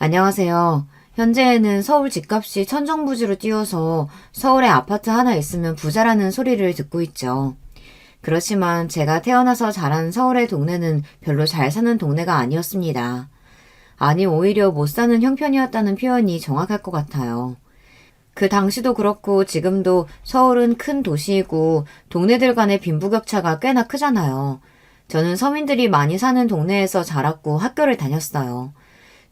안녕하세요. 현재에는 서울 집값이 천정부지로 뛰어서 서울에 아파트 하나 있으면 부자라는 소리를 듣고 있죠. 그렇지만 제가 태어나서 자란 서울의 동네는 별로 잘 사는 동네가 아니었습니다. 아니, 오히려 못 사는 형편이었다는 표현이 정확할 것 같아요. 그 당시도 그렇고 지금도 서울은 큰 도시이고 동네들 간의 빈부격차가 꽤나 크잖아요. 저는 서민들이 많이 사는 동네에서 자랐고 학교를 다녔어요.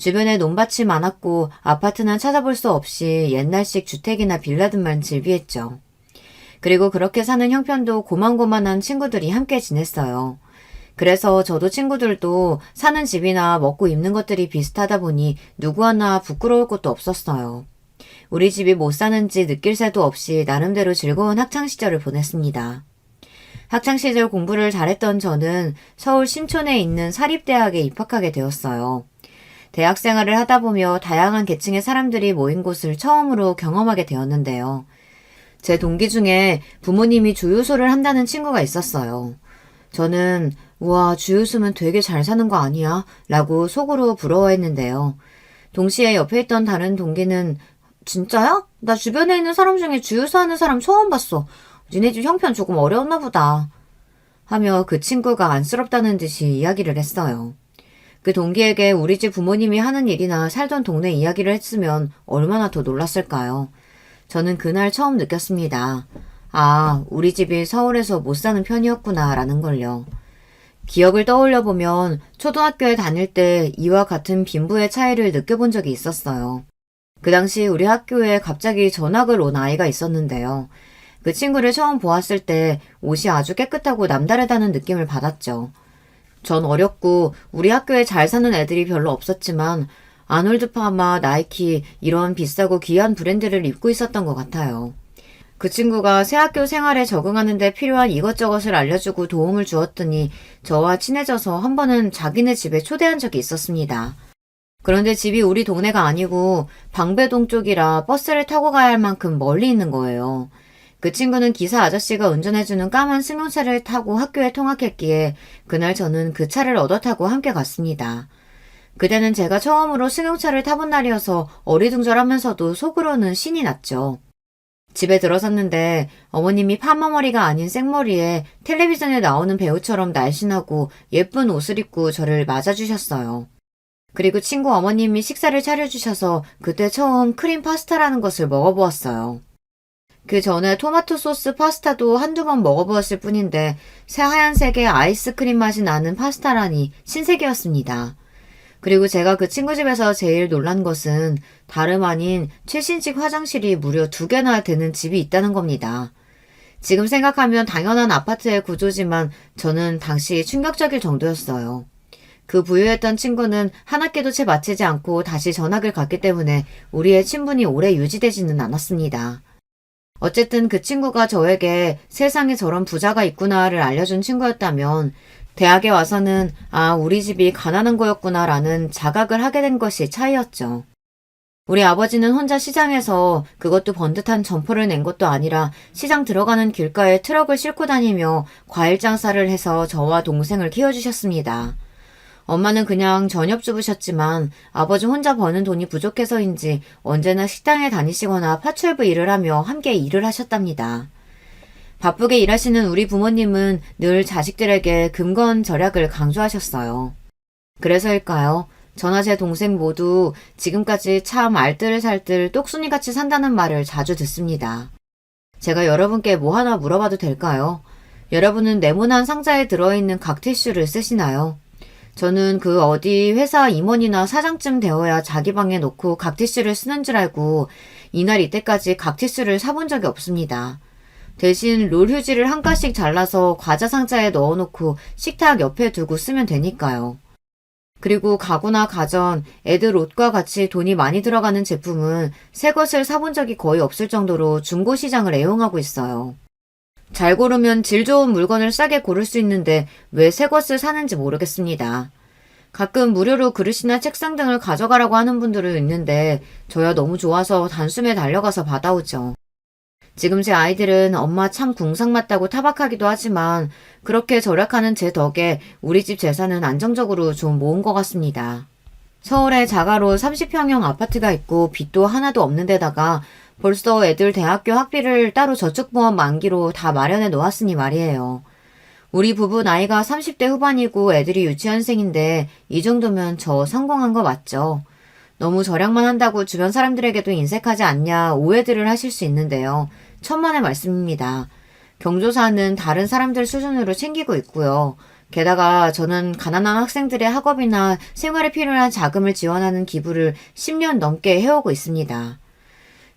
주변에 논밭이 많았고 아파트는 찾아볼 수 없이 옛날식 주택이나 빌라들만 즐비했죠. 그리고 그렇게 사는 형편도 고만고만한 친구들이 함께 지냈어요. 그래서 저도 친구들도 사는 집이나 먹고 입는 것들이 비슷하다 보니 누구 하나 부끄러울 것도 없었어요. 우리 집이 못 사는지 느낄 새도 없이 나름대로 즐거운 학창시절을 보냈습니다. 학창시절 공부를 잘했던 저는 서울 신촌에 있는 사립대학에 입학하게 되었어요. 대학 생활을 하다 보며 다양한 계층의 사람들이 모인 곳을 처음으로 경험하게 되었는데요. 제 동기 중에 부모님이 주유소를 한다는 친구가 있었어요. 저는 우와, 주유소면 되게 잘 사는 거 아니야? 라고 속으로 부러워했는데요. 동시에 옆에 있던 다른 동기는 진짜야? 나 주변에 있는 사람 중에 주유소 하는 사람 처음 봤어. 니네 집 형편 조금 어려웠나 보다. 하며 그 친구가 안쓰럽다는 듯이 이야기를 했어요. 그 동기에게 우리 집 부모님이 하는 일이나 살던 동네 이야기를 했으면 얼마나 더 놀랐을까요? 저는 그날 처음 느꼈습니다. 아, 우리 집이 서울에서 못 사는 편이었구나 라는 걸요. 기억을 떠올려 보면 초등학교에 다닐 때 이와 같은 빈부의 차이를 느껴본 적이 있었어요. 그 당시 우리 학교에 갑자기 전학을 온 아이가 있었는데요. 그 친구를 처음 보았을 때 옷이 아주 깨끗하고 남다르다는 느낌을 받았죠. 전 어렸고 우리 학교에 잘 사는 애들이 별로 없었지만 아놀드 파마, 나이키 이런 비싸고 귀한 브랜드를 입고 있었던 것 같아요. 그 친구가 새 학교 생활에 적응하는 데 필요한 이것저것을 알려주고 도움을 주었더니 저와 친해져서 한 번은 자기네 집에 초대한 적이 있었습니다. 그런데 집이 우리 동네가 아니고 방배동 쪽이라 버스를 타고 가야 할 만큼 멀리 있는 거예요. 그 친구는 기사 아저씨가 운전해주는 까만 승용차를 타고 학교에 통학했기에 그날 저는 그 차를 얻어 타고 함께 갔습니다. 그때는 제가 처음으로 승용차를 타본 날이어서 어리둥절하면서도 속으로는 신이 났죠. 집에 들어섰는데 어머님이 파마머리가 아닌 생머리에 텔레비전에 나오는 배우처럼 날씬하고 예쁜 옷을 입고 저를 맞아주셨어요. 그리고 친구 어머님이 식사를 차려주셔서 그때 처음 크림 파스타라는 것을 먹어보았어요. 그 전에 토마토 소스 파스타도 한두 번 먹어보았을 뿐인데 새하얀색의 아이스크림 맛이 나는 파스타라니 신세계였습니다. 그리고 제가 그 친구 집에서 제일 놀란 것은 다름 아닌 최신식 화장실이 무려 2개나 되는 집이 있다는 겁니다. 지금 생각하면 당연한 아파트의 구조지만 저는 당시 충격적일 정도였어요. 그 부유했던 친구는 한 학기도 채 마치지 않고 다시 전학을 갔기 때문에 우리의 친분이 오래 유지되지는 않았습니다. 어쨌든 그 친구가 저에게 세상에 저런 부자가 있구나를 알려준 친구였다면 대학에 와서는 아, 우리 집이 가난한 거였구나 라는 자각을 하게 된 것이 차이였죠. 우리 아버지는 혼자 시장에서 그것도 번듯한 점포를 낸 것도 아니라 시장 들어가는 길가에 트럭을 싣고 다니며 과일 장사를 해서 저와 동생을 키워주셨습니다. 엄마는 그냥 전업주부셨지만 아버지 혼자 버는 돈이 부족해서인지 언제나 식당에 다니시거나 파출부 일을 하며 함께 일을 하셨답니다. 바쁘게 일하시는 우리 부모님은 늘 자식들에게 금건 절약을 강조하셨어요. 그래서일까요? 저나 제 동생 모두 지금까지 참 알뜰살뜰 똑순이같이 산다는 말을 자주 듣습니다. 제가 여러분께 뭐 하나 물어봐도 될까요? 여러분은 네모난 상자에 들어있는 각티슈를 쓰시나요? 저는 그 어디 회사 임원이나 사장쯤 되어야 자기 방에 놓고 각티슈를 쓰는 줄 알고 이날 이때까지 각티슈를 사본 적이 없습니다. 대신 롤휴지를 한 가씩 잘라서 과자 상자에 넣어놓고 식탁 옆에 두고 쓰면 되니까요. 그리고 가구나 가전, 애들 옷과 같이 돈이 많이 들어가는 제품은 새 것을 사본 적이 거의 없을 정도로 중고시장을 애용하고 있어요. 잘 고르면 질 좋은 물건을 싸게 고를 수 있는데 왜 새 것을 사는지 모르겠습니다. 가끔 무료로 그릇이나 책상 등을 가져가라고 하는 분들은 있는데 저야 너무 좋아서 단숨에 달려가서 받아오죠. 지금 제 아이들은 엄마 참 궁상 맞다고 타박하기도 하지만 그렇게 절약하는 제 덕에 우리 집 재산은 안정적으로 좀 모은 것 같습니다. 서울에 자가로 30평형 아파트가 있고 빚도 하나도 없는 데다가 벌써 애들 대학교 학비를 따로 저축보험 만기로 다 마련해 놓았으니 말이에요. 우리 부부 나이가 30대 후반이고 애들이 유치원생인데 이 정도면 저 성공한 거 맞죠? 너무 절약만 한다고 주변 사람들에게도 인색하지 않냐 오해들을 하실 수 있는데요. 천만의 말씀입니다. 경조사는 다른 사람들 수준으로 챙기고 있고요. 게다가 저는 가난한 학생들의 학업이나 생활에 필요한 자금을 지원하는 기부를 10년 넘게 해오고 있습니다.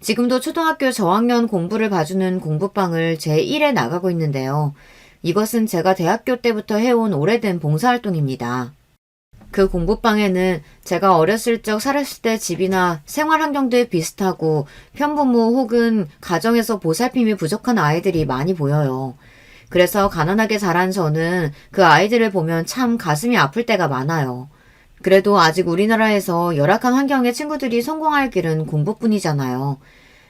지금도 초등학교 저학년 공부를 봐주는 공부방을 제1에 나가고 있는데요. 이것은 제가 대학교 때부터 해온 오래된 봉사활동입니다. 그 공부방에는 제가 어렸을 적 살았을 때 집이나 생활 환경도 비슷하고 편부모 혹은 가정에서 보살핌이 부족한 아이들이 많이 보여요. 그래서 가난하게 자란 저는 그 아이들을 보면 참 가슴이 아플 때가 많아요. 그래도 아직 우리나라에서 열악한 환경의 친구들이 성공할 길은 공부뿐이잖아요.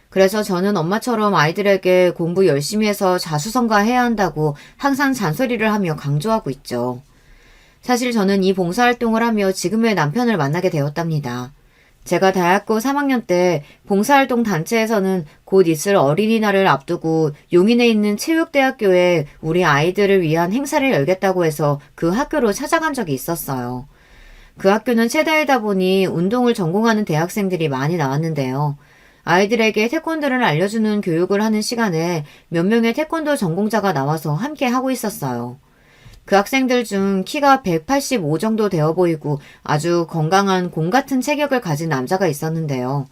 그래서 저는 엄마처럼 아이들에게 공부 열심히 해서 자수성가해야 한다고 항상 잔소리를 하며 강조하고 있죠. 사실 저는 이 봉사활동을 하며 지금의 남편을 만나게 되었답니다. 제가 대학교 3학년 때 봉사활동 단체에서는 곧 있을 어린이날을 앞두고 용인에 있는 체육대학교에 우리 아이들을 위한 행사를 열겠다고 해서 그 학교로 찾아간 적이 있었어요. 그 학교는 체대이다 보니 운동을 전공하는 대학생들이 많이 나왔는데요. 아이들에게 태권도를 알려주는 교육을 하는 시간에 몇 명의 태권도 전공자가 나와서 함께 하고 있었어요. 그 학생들 중 키가 185 정도 되어 보이고 아주 건강한 곰 같은 체격을 가진 남자가 있었는데요.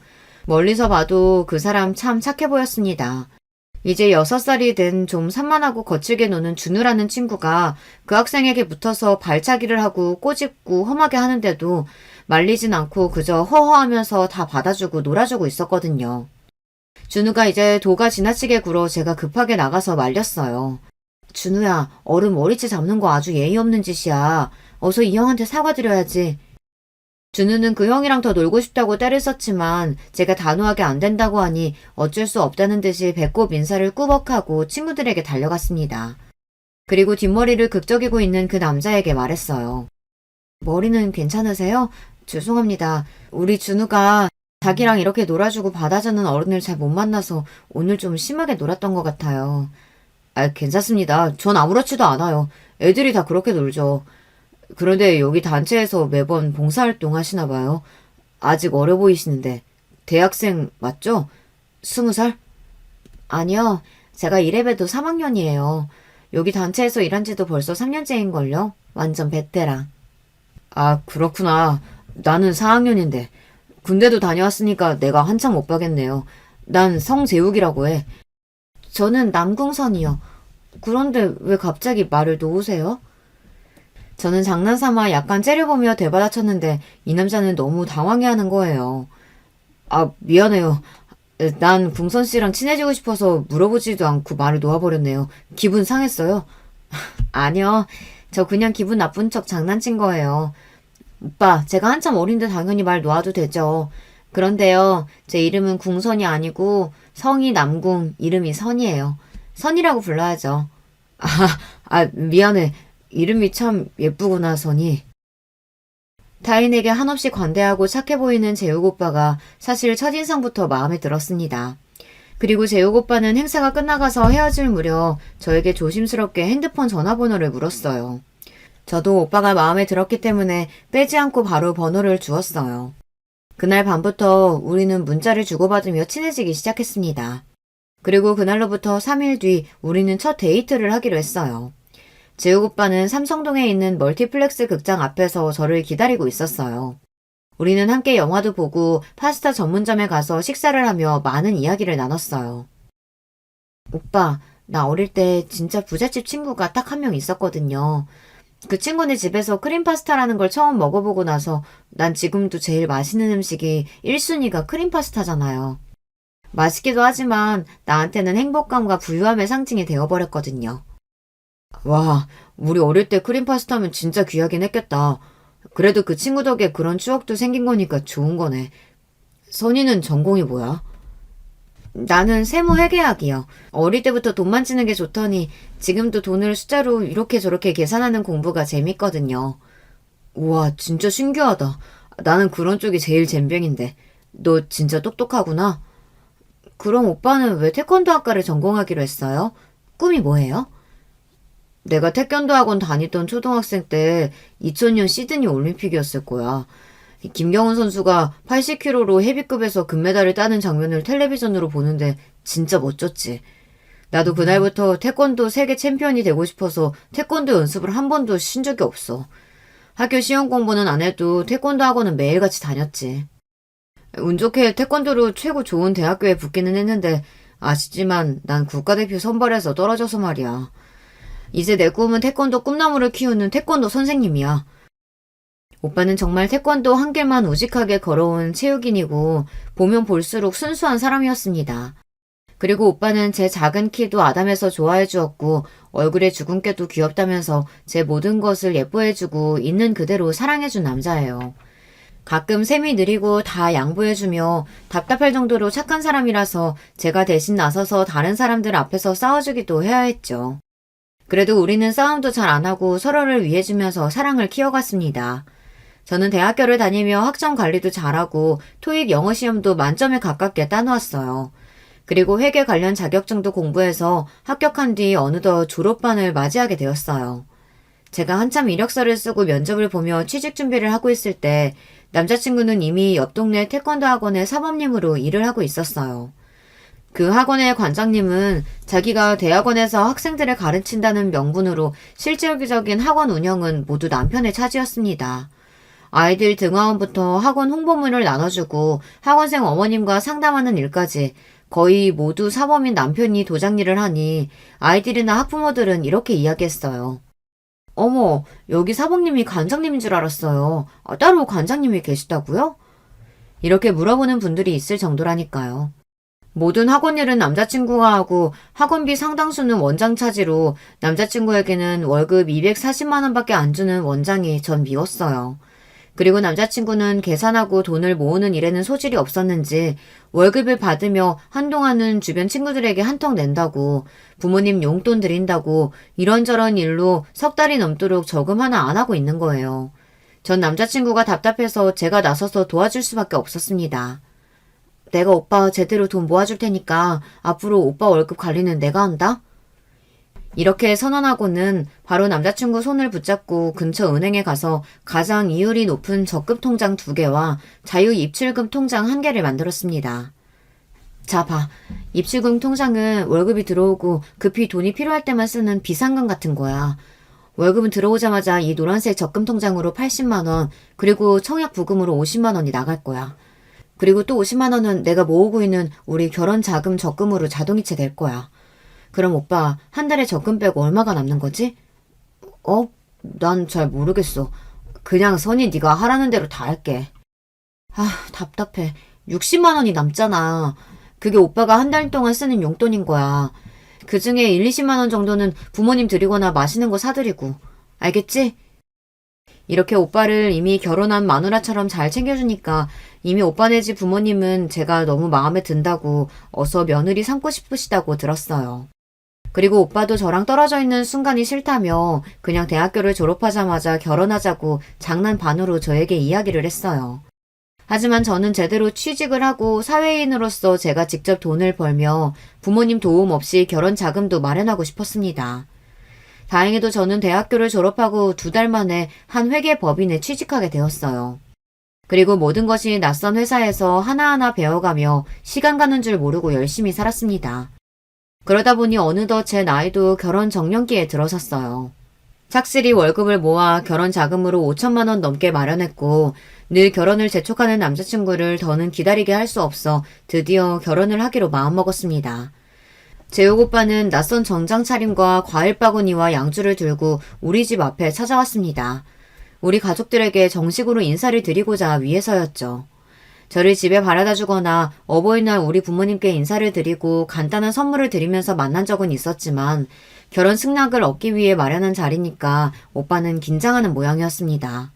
멀리서 봐도 그 사람 참 착해 보였습니다. 이제 6살이 된 좀 산만하고 거칠게 노는 준우라는 친구가 그 학생에게 붙어서 발차기를 하고 꼬집고 험하게 하는데도 말리진 않고 그저 허허하면서 다 받아주고 놀아주고 있었거든요. 준우가 이제 도가 지나치게 굴어 제가 급하게 나가서 말렸어요. 준우야, 어른 머리채 잡는 거 아주 예의 없는 짓이야. 어서 이 형한테 사과드려야지. 준우는 그 형이랑 더 놀고 싶다고 떼를 썼지만 제가 단호하게 안 된다고 하니 어쩔 수 없다는 듯이 배꼽 인사를 꾸벅하고 친구들에게 달려갔습니다. 그리고 뒷머리를 극적이고 있는 그 남자에게 말했어요. 머리는 괜찮으세요? 죄송합니다. 우리 준우가 자기랑 이렇게 놀아주고 받아주는 어른을 잘 못 만나서 오늘 좀 심하게 놀았던 것 같아요. 괜찮습니다. 전 아무렇지도 않아요. 애들이 다 그렇게 놀죠. 그런데 여기 단체에서 매번 봉사활동 하시나 봐요. 아직 어려 보이시는데. 대학생 맞죠? 20살? 아니요. 제가 이래봬도 3학년이에요. 여기 단체에서 일한 지도 벌써 3년째인걸요? 완전 베테랑. 아, 그렇구나. 나는 4학년인데. 군대도 다녀왔으니까 내가 한참 오빠겠네요. 난 성재욱이라고 해. 저는 남궁선이요. 그런데 왜 갑자기 말을 놓으세요? 저는 장난삼아 약간 째려보며 되받아쳤는데 이 남자는 너무 당황해하는 거예요. 아, 미안해요. 난 궁선 씨랑 친해지고 싶어서 물어보지도 않고 말을 놓아버렸네요. 기분 상했어요? 아니요. 저 그냥 기분 나쁜 척 장난친 거예요. 오빠, 제가 한참 어린데 당연히 말 놓아도 되죠. 그런데요, 제 이름은 궁선이 아니고 성이 남궁, 이름이 선이에요. 선이라고 불러야죠. 미안해. 이름이 참 예쁘구나, 선이. 타인에게 한없이 관대하고 착해 보이는 재욱 오빠가 사실 첫인상부터 마음에 들었습니다. 그리고 재욱 오빠는 행사가 끝나가서 헤어질 무렵 저에게 조심스럽게 핸드폰 전화번호를 물었어요. 저도 오빠가 마음에 들었기 때문에 빼지 않고 바로 번호를 주었어요. 그날 밤부터 우리는 문자를 주고받으며 친해지기 시작했습니다. 그리고 그날로부터 3일 뒤 우리는 첫 데이트를 하기로 했어요. 재욱 오빠는 삼성동에 있는 멀티플렉스 극장 앞에서 저를 기다리고 있었어요. 우리는 함께 영화도 보고 파스타 전문점에 가서 식사를 하며 많은 이야기를 나눴어요. 오빠, 나 어릴 때 진짜 부잣집 친구가 딱 한 명 있었거든요. 그 친구네 집에서 크림 파스타라는 걸 처음 먹어보고 나서 난 지금도 제일 맛있는 음식이 1순위가 크림 파스타잖아요. 맛있기도 하지만 나한테는 행복감과 부유함의 상징이 되어버렸거든요. 와, 우리 어릴 때 크림 파스타면 진짜 귀하긴 했겠다. 그래도 그 친구 덕에 그런 추억도 생긴 거니까 좋은 거네. 선이는 전공이 뭐야? 나는 세무회계학이요. 어릴 때부터 돈 만지는 게 좋더니 지금도 돈을 숫자로 이렇게 저렇게 계산하는 공부가 재밌거든요. 우와, 진짜 신기하다. 나는 그런 쪽이 제일 젬병인데. 너 진짜 똑똑하구나. 그럼 오빠는 왜 태권도 학과를 전공하기로 했어요? 꿈이 뭐예요? 내가 태권도 학원 다니던 초등학생 때 2000년 시드니 올림픽이었을 거야. 김경훈 선수가 80kg로 헤비급에서 금메달을 따는 장면을 텔레비전으로 보는데 진짜 멋졌지. 나도 그날부터 태권도 세계 챔피언이 되고 싶어서 태권도 연습을 한 번도 쉰 적이 없어. 학교 시험 공부는 안 해도 태권도 학원은 매일같이 다녔지. 운 좋게 태권도로 최고 좋은 대학교에 붙기는 했는데 아쉽지만 난 국가대표 선발에서 떨어져서 말이야. 이제 내 꿈은 태권도 꿈나무를 키우는 태권도 선생님이야. 오빠는 정말 태권도 한 길만 우직하게 걸어온 체육인이고 보면 볼수록 순수한 사람이었습니다. 그리고 오빠는 제 작은 키도 아담해서 좋아해 주었고 얼굴에 주근깨도 귀엽다면서 제 모든 것을 예뻐해주고 있는 그대로 사랑해준 남자예요. 가끔 셈이 느리고 다 양보해주며 답답할 정도로 착한 사람이라서 제가 대신 나서서 다른 사람들 앞에서 싸워주기도 해야 했죠. 그래도 우리는 싸움도 잘 안 하고 서로를 위해주면서 사랑을 키워갔습니다. 저는 대학교를 다니며 학점 관리도 잘하고 토익 영어 시험도 만점에 가깝게 따놓았어요. 그리고 회계 관련 자격증도 공부해서 합격한 뒤 어느덧 졸업반을 맞이하게 되었어요. 제가 한참 이력서를 쓰고 면접을 보며 취직 준비를 하고 있을 때 남자친구는 이미 옆 동네 태권도 학원의 사범님으로 일을 하고 있었어요. 그 학원의 관장님은 자기가 대학원에서 학생들을 가르친다는 명분으로 실질적인 학원 운영은 모두 남편의 차지였습니다. 아이들 등하원부터 학원 홍보물을 나눠주고 학원생 어머님과 상담하는 일까지 거의 모두 사범인 남편이 도장 일을 하니 아이들이나 학부모들은 이렇게 이야기했어요. 어머, 여기 사범님이 관장님인 줄 알았어요. 따로 관장님이 계시다고요? 이렇게 물어보는 분들이 있을 정도라니까요. 모든 학원 일은 남자친구가 하고 학원비 상당수는 원장 차지로 남자친구에게는 월급 240만 원밖에 안 주는 원장이 전 미웠어요. 그리고 남자친구는 계산하고 돈을 모으는 일에는 소질이 없었는지 월급을 받으며 한동안은 주변 친구들에게 한턱 낸다고 부모님 용돈 드린다고 이런저런 일로 석 달이 넘도록 저금 하나 안 하고 있는 거예요. 전 남자친구가 답답해서 제가 나서서 도와줄 수밖에 없었습니다. 내가 오빠 제대로 돈 모아줄 테니까 앞으로 오빠 월급 관리는 내가 한다? 이렇게 선언하고는 바로 남자친구 손을 붙잡고 근처 은행에 가서 가장 이율이 높은 적금 통장 2개와 자유 입출금 통장 1개를 만들었습니다. 자, 봐. 입출금 통장은 월급이 들어오고 급히 돈이 필요할 때만 쓰는 비상금 같은 거야. 월급은 들어오자마자 이 노란색 적금 통장으로 80만 원, 그리고 청약 부금으로 50만 원이 나갈 거야. 그리고 또 50만 원은 내가 모으고 있는 우리 결혼 자금 적금으로 자동이체 될 거야. 그럼 오빠 한 달에 적금 빼고 얼마가 남는 거지? 난 잘 모르겠어. 그냥 선이 네가 하라는 대로 다 할게. 답답해. 60만 원이 남잖아. 그게 오빠가 한 달 동안 쓰는 용돈인 거야. 그중에 1, 20만 원 정도는 부모님 드리거나 맛있는 거 사드리고. 알겠지? 이렇게 오빠를 이미 결혼한 마누라처럼 잘 챙겨주니까 이미 오빠네 집 부모님은 제가 너무 마음에 든다고 어서 며느리 삼고 싶으시다고 들었어요. 그리고 오빠도 저랑 떨어져 있는 순간이 싫다며 그냥 대학교를 졸업하자마자 결혼하자고 장난 반으로 저에게 이야기를 했어요. 하지만 저는 제대로 취직을 하고 사회인으로서 제가 직접 돈을 벌며 부모님 도움 없이 결혼 자금도 마련하고 싶었습니다. 다행히도 저는 대학교를 졸업하고 2달 만에 한 회계법인에 취직하게 되었어요. 그리고 모든 것이 낯선 회사에서 하나하나 배워가며 시간 가는 줄 모르고 열심히 살았습니다. 그러다 보니 어느덧 제 나이도 결혼 정년기에 들어섰어요. 착실히 월급을 모아 결혼 자금으로 5천만 원 넘게 마련했고 늘 결혼을 재촉하는 남자친구를 더는 기다리게 할 수 없어 드디어 결혼을 하기로 마음먹었습니다. 재욱 오빠는 낯선 정장 차림과 과일 바구니와 양주를 들고 우리 집 앞에 찾아왔습니다. 우리 가족들에게 정식으로 인사를 드리고자 위해서였죠. 저를 집에 바라다 주거나 어버이날 우리 부모님께 인사를 드리고 간단한 선물을 드리면서 만난 적은 있었지만 결혼 승낙을 얻기 위해 마련한 자리니까 오빠는 긴장하는 모양이었습니다.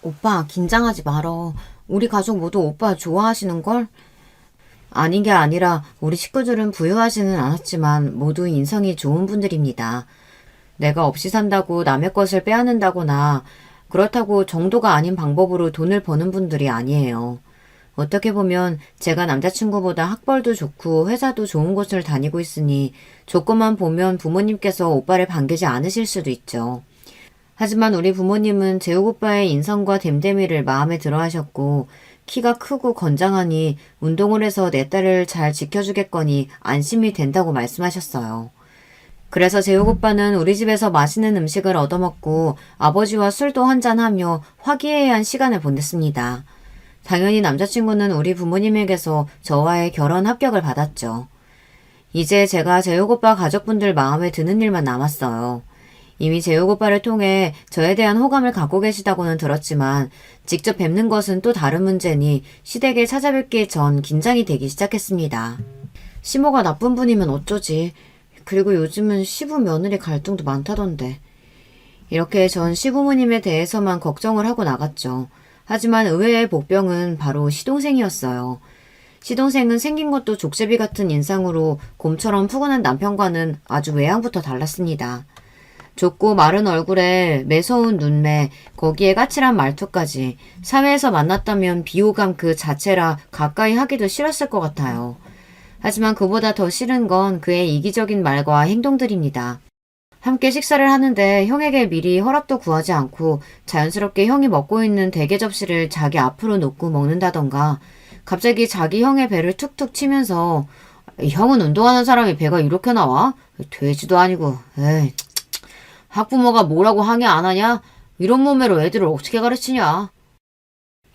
오빠 긴장하지 말어. 우리 가족 모두 오빠 좋아하시는걸? 아닌 게 아니라 우리 식구들은 부유하지는 않았지만 모두 인성이 좋은 분들입니다. 내가 없이 산다고 남의 것을 빼앗는다거나 그렇다고 정도가 아닌 방법으로 돈을 버는 분들이 아니에요. 어떻게 보면 제가 남자친구보다 학벌도 좋고 회사도 좋은 곳을 다니고 있으니 조건만 보면 부모님께서 오빠를 반기지 않으실 수도 있죠. 하지만 우리 부모님은 재욱 오빠의 인성과 됨됨이를 마음에 들어 하셨고 키가 크고 건장하니 운동을 해서 내 딸을 잘 지켜주겠거니 안심이 된다고 말씀하셨어요. 그래서 재욱 오빠는 우리 집에서 맛있는 음식을 얻어먹고 아버지와 술도 한잔하며 화기애애한 시간을 보냈습니다. 당연히 남자친구는 우리 부모님에게서 저와의 결혼 합격을 받았죠. 이제 제가 재욱 오빠 가족분들 마음에 드는 일만 남았어요. 이미 재욱 오빠를 통해 저에 대한 호감을 갖고 계시다고는 들었지만 직접 뵙는 것은 또 다른 문제니 시댁에 찾아뵙기 전 긴장이 되기 시작했습니다. 시모가 나쁜 분이면 어쩌지. 그리고 요즘은 시부 며느리 갈등도 많다던데. 이렇게 전 시부모님에 대해서만 걱정을 하고 나갔죠. 하지만 의외의 복병은 바로 시동생이었어요. 시동생은 생긴 것도 족제비 같은 인상으로 곰처럼 푸근한 남편과는 아주 외양부터 달랐습니다. 좁고 마른 얼굴에 매서운 눈매, 거기에 까칠한 말투까지 사회에서 만났다면 비호감 그 자체라 가까이 하기도 싫었을 것 같아요. 하지만 그보다 더 싫은 건 그의 이기적인 말과 행동들입니다. 함께 식사를 하는데 형에게 미리 허락도 구하지 않고 자연스럽게 형이 먹고 있는 대게 접시를 자기 앞으로 놓고 먹는다던가 갑자기 자기 형의 배를 툭툭 치면서 형은 운동하는 사람이 배가 이렇게 나와? 돼지도 아니고 에이 학부모가 뭐라고 항의 안 하냐? 이런 몸매로 애들을 어떻게 가르치냐?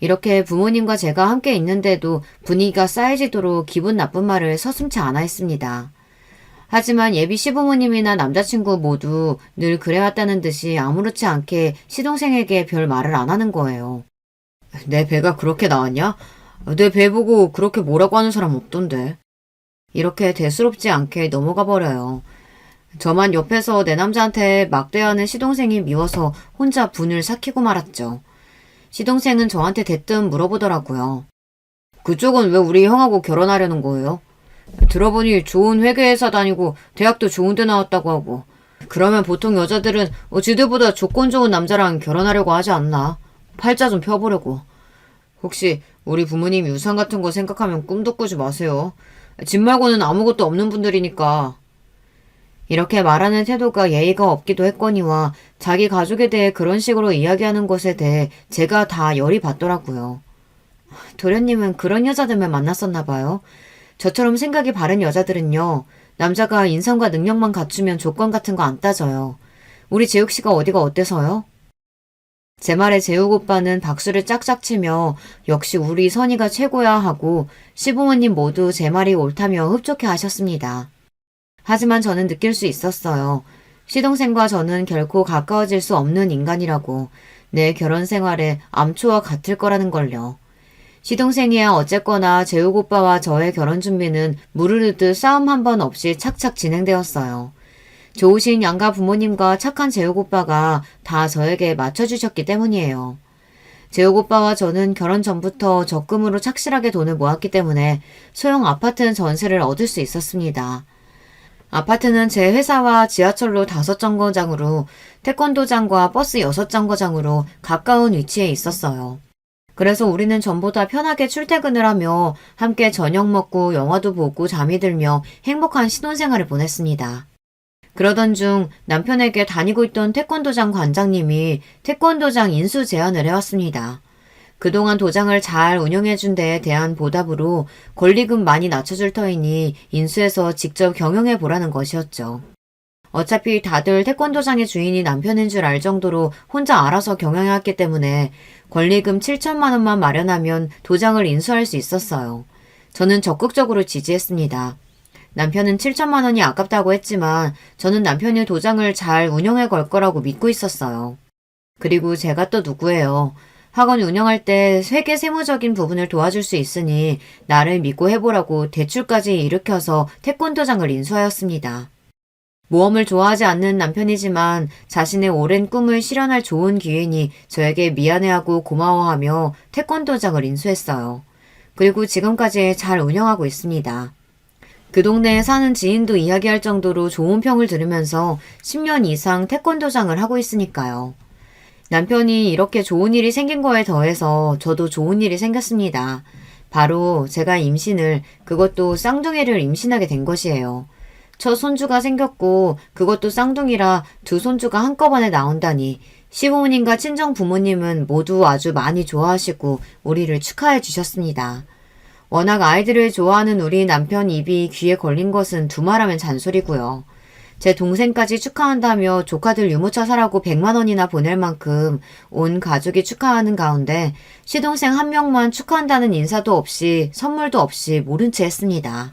이렇게 부모님과 제가 함께 있는데도 분위기가 쌓여지도록 기분 나쁜 말을 서슴지 않아 했습니다. 하지만 예비 시부모님이나 남자친구 모두 늘 그래왔다는 듯이 아무렇지 않게 시동생에게 별 말을 안 하는 거예요. 내 배가 그렇게 나왔냐? 내 배 보고 그렇게 뭐라고 하는 사람 없던데. 이렇게 대수롭지 않게 넘어가 버려요. 저만 옆에서 내 남자한테 막대하는 시동생이 미워서 혼자 분을 삭히고 말았죠. 시동생은 저한테 대뜸 물어보더라고요. 그쪽은 왜 우리 형하고 결혼하려는 거예요? 들어보니 좋은 회계회사 다니고 대학도 좋은 데 나왔다고 하고 그러면 보통 여자들은 지들보다 조건 좋은 남자랑 결혼하려고 하지 않나? 팔자 좀 펴보려고. 혹시 우리 부모님 유산 같은 거 생각하면 꿈도 꾸지 마세요. 집 말고는 아무것도 없는 분들이니까. 이렇게 말하는 태도가 예의가 없기도 했거니와 자기 가족에 대해 그런 식으로 이야기하는 것에 대해 제가 다 열이 받더라고요. 도련님은 그런 여자들만 만났었나 봐요. 저처럼 생각이 바른 여자들은요. 남자가 인성과 능력만 갖추면 조건 같은 거 안 따져요. 우리 재욱 씨가 어디가 어때서요? 제 말에 재욱 오빠는 박수를 짝짝 치며 역시 우리 선이가 최고야 하고 시부모님 모두 제 말이 옳다며 흡족해 하셨습니다. 하지만 저는 느낄 수 있었어요. 시동생과 저는 결코 가까워질 수 없는 인간이라고 내 결혼 생활에 암초와 같을 거라는 걸요. 시동생이야 어쨌거나 재욱 오빠와 저의 결혼 준비는 무르르듯 싸움 한 번 없이 착착 진행되었어요. 좋으신 양가 부모님과 착한 재욱 오빠가 다 저에게 맞춰주셨기 때문이에요. 재욱 오빠와 저는 결혼 전부터 적금으로 착실하게 돈을 모았기 때문에 소형 아파트 전세를 얻을 수 있었습니다. 아파트는 제 회사와 지하철로 5정거장으로 태권도장과 버스 6정거장으로 가까운 위치에 있었어요. 그래서 우리는 전보다 편하게 출퇴근을 하며 함께 저녁 먹고 영화도 보고 잠이 들며 행복한 신혼생활을 보냈습니다. 그러던 중 남편에게 다니고 있던 태권도장 관장님이 태권도장 인수 제안을 해왔습니다. 그동안 도장을 잘 운영해준 데에 대한 보답으로 권리금 많이 낮춰줄 터이니 인수해서 직접 경영해보라는 것이었죠. 어차피 다들 태권도장의 주인이 남편인 줄 알 정도로 혼자 알아서 경영해왔기 때문에 권리금 7천만 원만 마련하면 도장을 인수할 수 있었어요. 저는 적극적으로 지지했습니다. 남편은 7천만 원이 아깝다고 했지만 저는 남편이 도장을 잘 운영해 걸 거라고 믿고 있었어요. 그리고 제가 또 누구예요. 학원 운영할 때 회계 세무적인 부분을 도와줄 수 있으니 나를 믿고 해보라고 대출까지 일으켜서 태권도장을 인수하였습니다. 모험을 좋아하지 않는 남편이지만 자신의 오랜 꿈을 실현할 좋은 기회니 저에게 미안해하고 고마워하며 태권도장을 인수했어요. 그리고 지금까지 잘 운영하고 있습니다. 그 동네에 사는 지인도 이야기할 정도로 좋은 평을 들으면서 10년 이상 태권도장을 하고 있으니까요. 남편이 이렇게 좋은 일이 생긴 거에 더해서 저도 좋은 일이 생겼습니다. 바로 제가 임신을, 그것도 쌍둥이를 임신하게 된 것이에요. 첫 손주가 생겼고 그것도 쌍둥이라 두 손주가 한꺼번에 나온다니 시부모님과 친정 부모님은 모두 아주 많이 좋아하시고 우리를 축하해 주셨습니다. 워낙 아이들을 좋아하는 우리 남편 입이 귀에 걸린 것은 두말하면 잔소리고요. 제 동생까지 축하한다며 조카들 유모차 사라고 100만 원이나 보낼 만큼 온 가족이 축하하는 가운데 시동생 한 명만 축하한다는 인사도 없이 선물도 없이 모른 채 했습니다.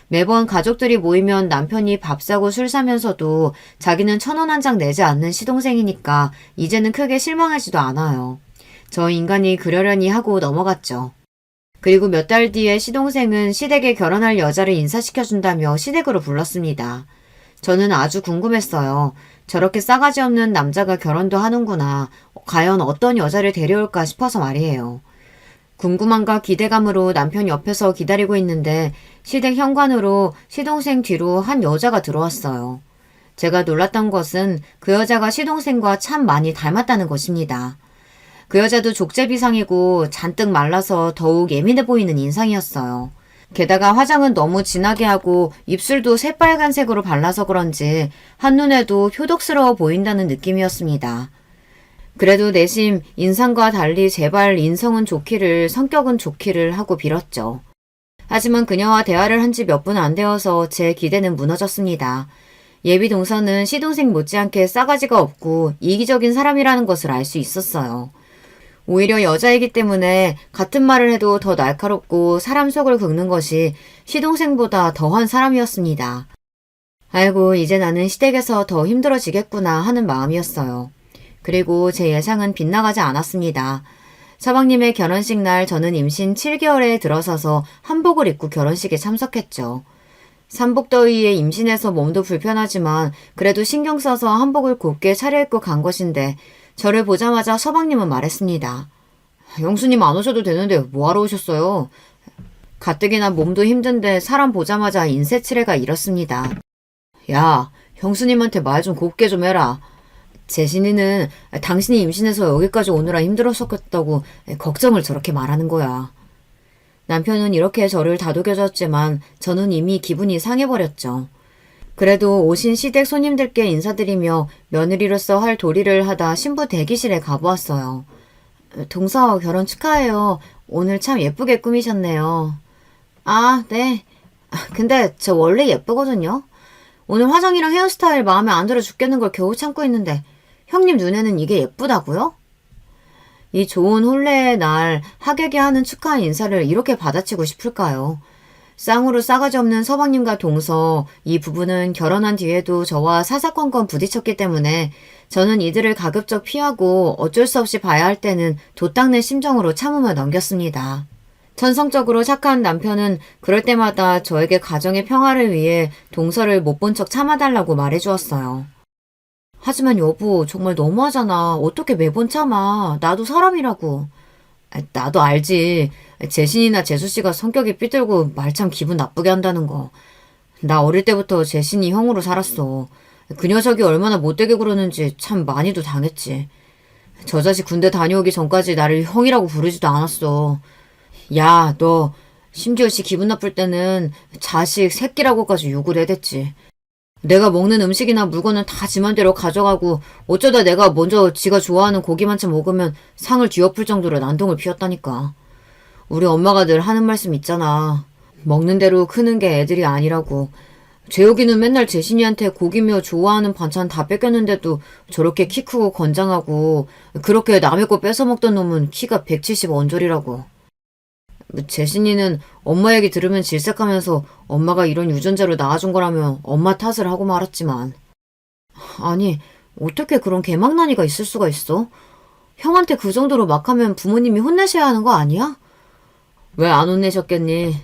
매번 가족들이 모이면 남편이 밥 사고 술 사면서도 자기는 1,000원 한 장 내지 않는 시동생이니까 이제는 크게 실망하지도 않아요. 저 인간이 그러려니 하고 넘어갔죠. 그리고 몇 달 뒤에 시동생은 시댁에 결혼할 여자를 인사시켜준다며 시댁으로 불렀습니다. 저는 아주 궁금했어요. 저렇게 싸가지 없는 남자가 결혼도 하는구나. 과연 어떤 여자를 데려올까 싶어서 말이에요. 궁금함과 기대감으로 남편 옆에서 기다리고 있는데 시댁 현관으로 시동생 뒤로 한 여자가 들어왔어요. 제가 놀랐던 것은 그 여자가 시동생과 참 많이 닮았다는 것입니다. 그 여자도 족제비상이고 잔뜩 말라서 더욱 예민해 보이는 인상이었어요. 게다가 화장은 너무 진하게 하고 입술도 새빨간색으로 발라서 그런지 한눈에도 효독스러워 보인다는 느낌이었습니다. 그래도 내심 인상과 달리 제발 인성은 좋기를 성격은 좋기를 하고 빌었죠. 하지만 그녀와 대화를 한 지 몇 분 안 되어서 제 기대는 무너졌습니다. 예비 동서는 시동생 못지않게 싸가지가 없고 이기적인 사람이라는 것을 알 수 있었어요. 오히려 여자이기 때문에 같은 말을 해도 더 날카롭고 사람 속을 긁는 것이 시동생보다 더한 사람이었습니다. 아이고, 이제 나는 시댁에서 더 힘들어지겠구나 하는 마음이었어요. 그리고 제 예상은 빗나가지 않았습니다. 서방님의 결혼식 날 저는 임신 7개월에 들어서서 한복을 입고 결혼식에 참석했죠. 삼복더위에 임신해서 몸도 불편하지만 그래도 신경 써서 한복을 곱게 차려입고 간 것인데 저를 보자마자 서방님은 말했습니다. 영수님 안 오셔도 되는데 뭐하러 오셨어요? 가뜩이나 몸도 힘든데 사람 보자마자 인쇄치레가 이렇습니다. 야, 형수님한테 말 좀 곱게 좀 해라. 재신이는 당신이 임신해서 여기까지 오느라 힘들었었겠다고 걱정을 저렇게 말하는 거야. 남편은 이렇게 저를 다독여줬지만 저는 이미 기분이 상해버렸죠. 그래도 오신 시댁 손님들께 인사드리며 며느리로서 할 도리를 하다 신부 대기실에 가보았어요. 동서 결혼 축하해요. 오늘 참 예쁘게 꾸미셨네요. 아, 네. 근데 저 원래 예쁘거든요. 오늘 화장이랑 헤어스타일 마음에 안 들어 죽겠는 걸 겨우 참고 있는데 형님 눈에는 이게 예쁘다고요? 이 좋은 혼례의 날 하객이 하는 축하 인사를 이렇게 받아치고 싶을까요? 쌍으로 싸가지 없는 서방님과 동서, 이 부부는 결혼한 뒤에도 저와 사사건건 부딪혔기 때문에 저는 이들을 가급적 피하고 어쩔 수 없이 봐야 할 때는 도닦는 심정으로 참으며 넘겼습니다. 천성적으로 착한 남편은 그럴 때마다 저에게 가정의 평화를 위해 동서를 못 본 척 참아달라고 말해주었어요. 하지만 여보, 정말 너무하잖아. 어떻게 매번 참아. 나도 사람이라고. 나도 알지. 재신이나 재수씨가 성격이 삐뚤고 말 참 기분 나쁘게 한다는 거. 나 어릴 때부터 재신이 형으로 살았어. 그 녀석이 얼마나 못되게 그러는지 참 많이도 당했지. 저 자식 군대 다녀오기 전까지 나를 형이라고 부르지도 않았어. 야, 너 심지어 씨 기분 나쁠 때는 자식 새끼라고까지 욕을 해댔지. 내가 먹는 음식이나 물건은 다 지 맘대로 가져가고 어쩌다 내가 먼저 지가 좋아하는 고기만참 먹으면 상을 뒤엎을 정도로 난동을 피웠다니까. 우리 엄마가 늘 하는 말씀 있잖아. 먹는 대로 크는 게 애들이 아니라고. 재욱이는 맨날 재신이한테 고기며 좋아하는 반찬 다 뺏겼는데도 저렇게 키 크고 건장하고 그렇게 남의 거 뺏어 먹던 놈은 키가 170 언저리라고. 재신이는 엄마 얘기 들으면 질색하면서 엄마가 이런 유전자로 낳아준 거라면 엄마 탓을 하고 말았지만. 아니, 어떻게 그런 개망나니가 있을 수가 있어? 형한테 그 정도로 막 하면 부모님이 혼내셔야 하는 거 아니야? 왜 안 혼내셨겠니?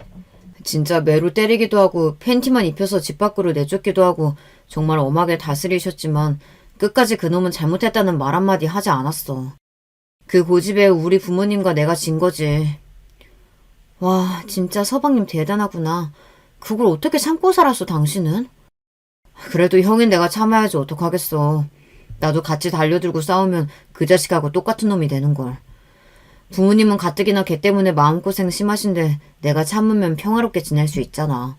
진짜 매로 때리기도 하고 팬티만 입혀서 집 밖으로 내쫓기도 하고 정말 엄하게 다스리셨지만 끝까지 그놈은 잘못했다는 말 한마디 하지 않았어. 그 고집에 우리 부모님과 내가 진 거지. 와, 진짜 서방님 대단하구나. 그걸 어떻게 참고 살았어, 당신은? 그래도 형인 내가 참아야지 어떡하겠어. 나도 같이 달려들고 싸우면 그 자식하고 똑같은 놈이 되는걸. 부모님은 가뜩이나 걔 때문에 마음고생 심하신데 내가 참으면 평화롭게 지낼 수 있잖아.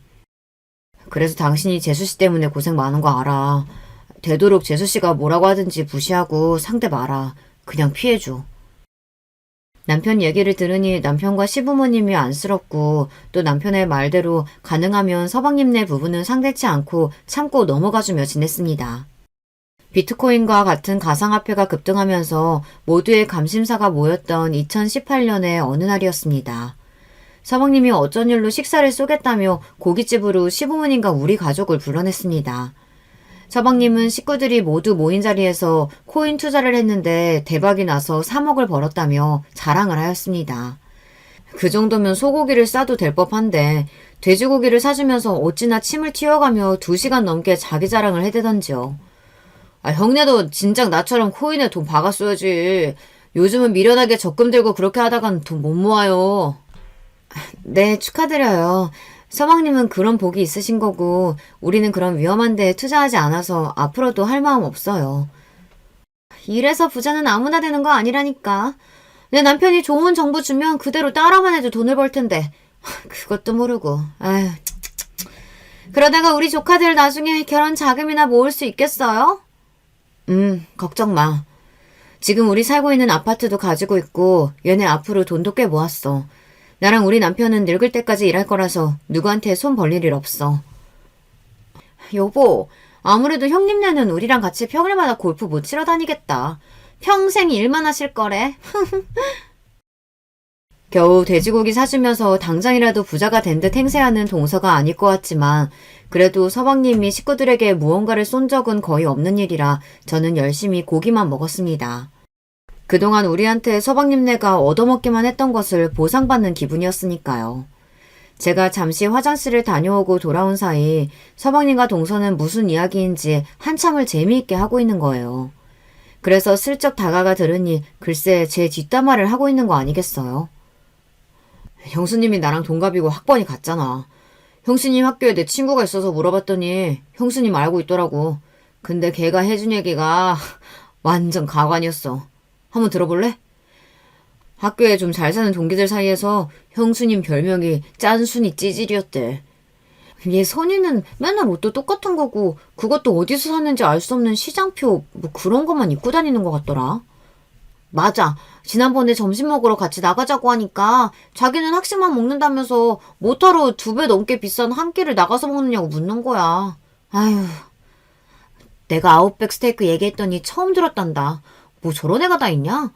그래서 당신이 재수씨 때문에 고생 많은 거 알아. 되도록 재수씨가 뭐라고 하든지 무시하고 상대 마라. 그냥 피해줘. 남편 얘기를 들으니 남편과 시부모님이 안쓰럽고 또 남편의 말대로 가능하면 서방님네 부부는 상대치 않고 참고 넘어가주며 지냈습니다. 비트코인과 같은 가상화폐가 급등하면서 모두의 감심사가 모였던 2018년의 어느 날이었습니다. 서방님이 어쩐 일로 식사를 쏘겠다며 고깃집으로 시부모님과 우리 가족을 불러냈습니다. 서방님은 식구들이 모두 모인 자리에서 코인 투자를 했는데 대박이 나서 3억을 벌었다며 자랑을 하였습니다. 그 정도면 소고기를 싸도 될 법한데 돼지고기를 사주면서 어찌나 침을 튀어가며 2시간 넘게 자기 자랑을 해대던지요. 형네도 진작 나처럼 코인에 돈 박았어야지. 요즘은 미련하게 적금 들고 그렇게 하다간 돈 못 모아요. 네, 축하드려요. 서방님은 그런 복이 있으신 거고 우리는 그런 위험한 데에 투자하지 않아서 앞으로도 할 마음 없어요. 이래서 부자는 아무나 되는 거 아니라니까. 내 남편이 좋은 정보 주면 그대로 따라만 해도 돈을 벌 텐데 그것도 모르고. 아휴. 그러다가 우리 조카들 나중에 결혼 자금이나 모을 수 있겠어요? 걱정 마. 지금 우리 살고 있는 아파트도 가지고 있고 얘네 앞으로 돈도 꽤 모았어. 나랑 우리 남편은 늙을 때까지 일할 거라서 누구한테 손 벌릴 일 없어. 여보, 아무래도 형님네는 우리랑 같이 평일마다 골프 못 치러 다니겠다. 평생 일만 하실 거래. 겨우 돼지고기 사주면서 당장이라도 부자가 된 듯 행세하는 동서가 아닐 것 같지만 그래도 서방님이 식구들에게 무언가를 쏜 적은 거의 없는 일이라 저는 열심히 고기만 먹었습니다. 그동안 우리한테 서방님네가 얻어먹기만 했던 것을 보상받는 기분이었으니까요. 제가 잠시 화장실을 다녀오고 돌아온 사이 서방님과 동서는 무슨 이야기인지 한참을 재미있게 하고 있는 거예요. 그래서 슬쩍 다가가 들으니 글쎄 제 뒷담화를 하고 있는 거 아니겠어요? 형수님이 나랑 동갑이고 학번이 같잖아. 형수님 학교에 내 친구가 있어서 물어봤더니 형수님 알고 있더라고. 근데 걔가 해준 얘기가 완전 가관이었어. 한번 들어볼래? 학교에 좀 잘 사는 동기들 사이에서 형수님 별명이 짠순이 찌질이었대. 얘 선이는 맨날 옷도 똑같은 거고 그것도 어디서 샀는지 알 수 없는 시장표 뭐 그런 것만 입고 다니는 것 같더라. 맞아. 지난번에 점심 먹으러 같이 나가자고 하니까 자기는 학식만 먹는다면서 뭐하러 2배 넘게 비싼 한 끼를 나가서 먹느냐고 묻는 거야. 아휴. 내가 아웃백 스테이크 얘기했더니 처음 들었단다. 뭐 저런 애가 다 있냐?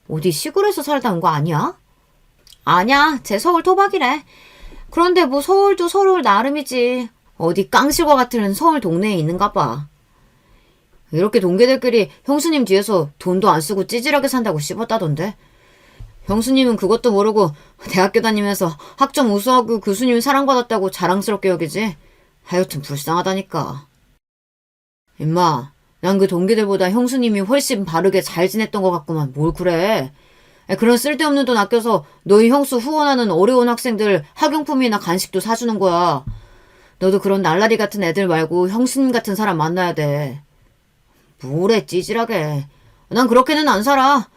어디 시골에서 살다 온 거 아니야? 아냐, 쟤 서울 토박이래. 그런데 뭐 서울도 서울 나름이지. 어디 깡실과 같은 서울 동네에 있는가 봐. 이렇게 동기들끼리 형수님 뒤에서 돈도 안 쓰고 찌질하게 산다고 씹었다던데. 형수님은 그것도 모르고 대학교 다니면서 학점 우수하고 교수님 사랑받았다고 자랑스럽게 여기지. 하여튼 불쌍하다니까. 임마, 난 그 동기들보다 형수님이 훨씬 바르게 잘 지냈던 것 같구만. 뭘 그래. 그런 쓸데없는 돈 아껴서 너희 형수 후원하는 어려운 학생들 학용품이나 간식도 사주는 거야. 너도 그런 날라리 같은 애들 말고 형수님 같은 사람 만나야 돼. 뭐래 찌질하게. 난 그렇게는 안 살아.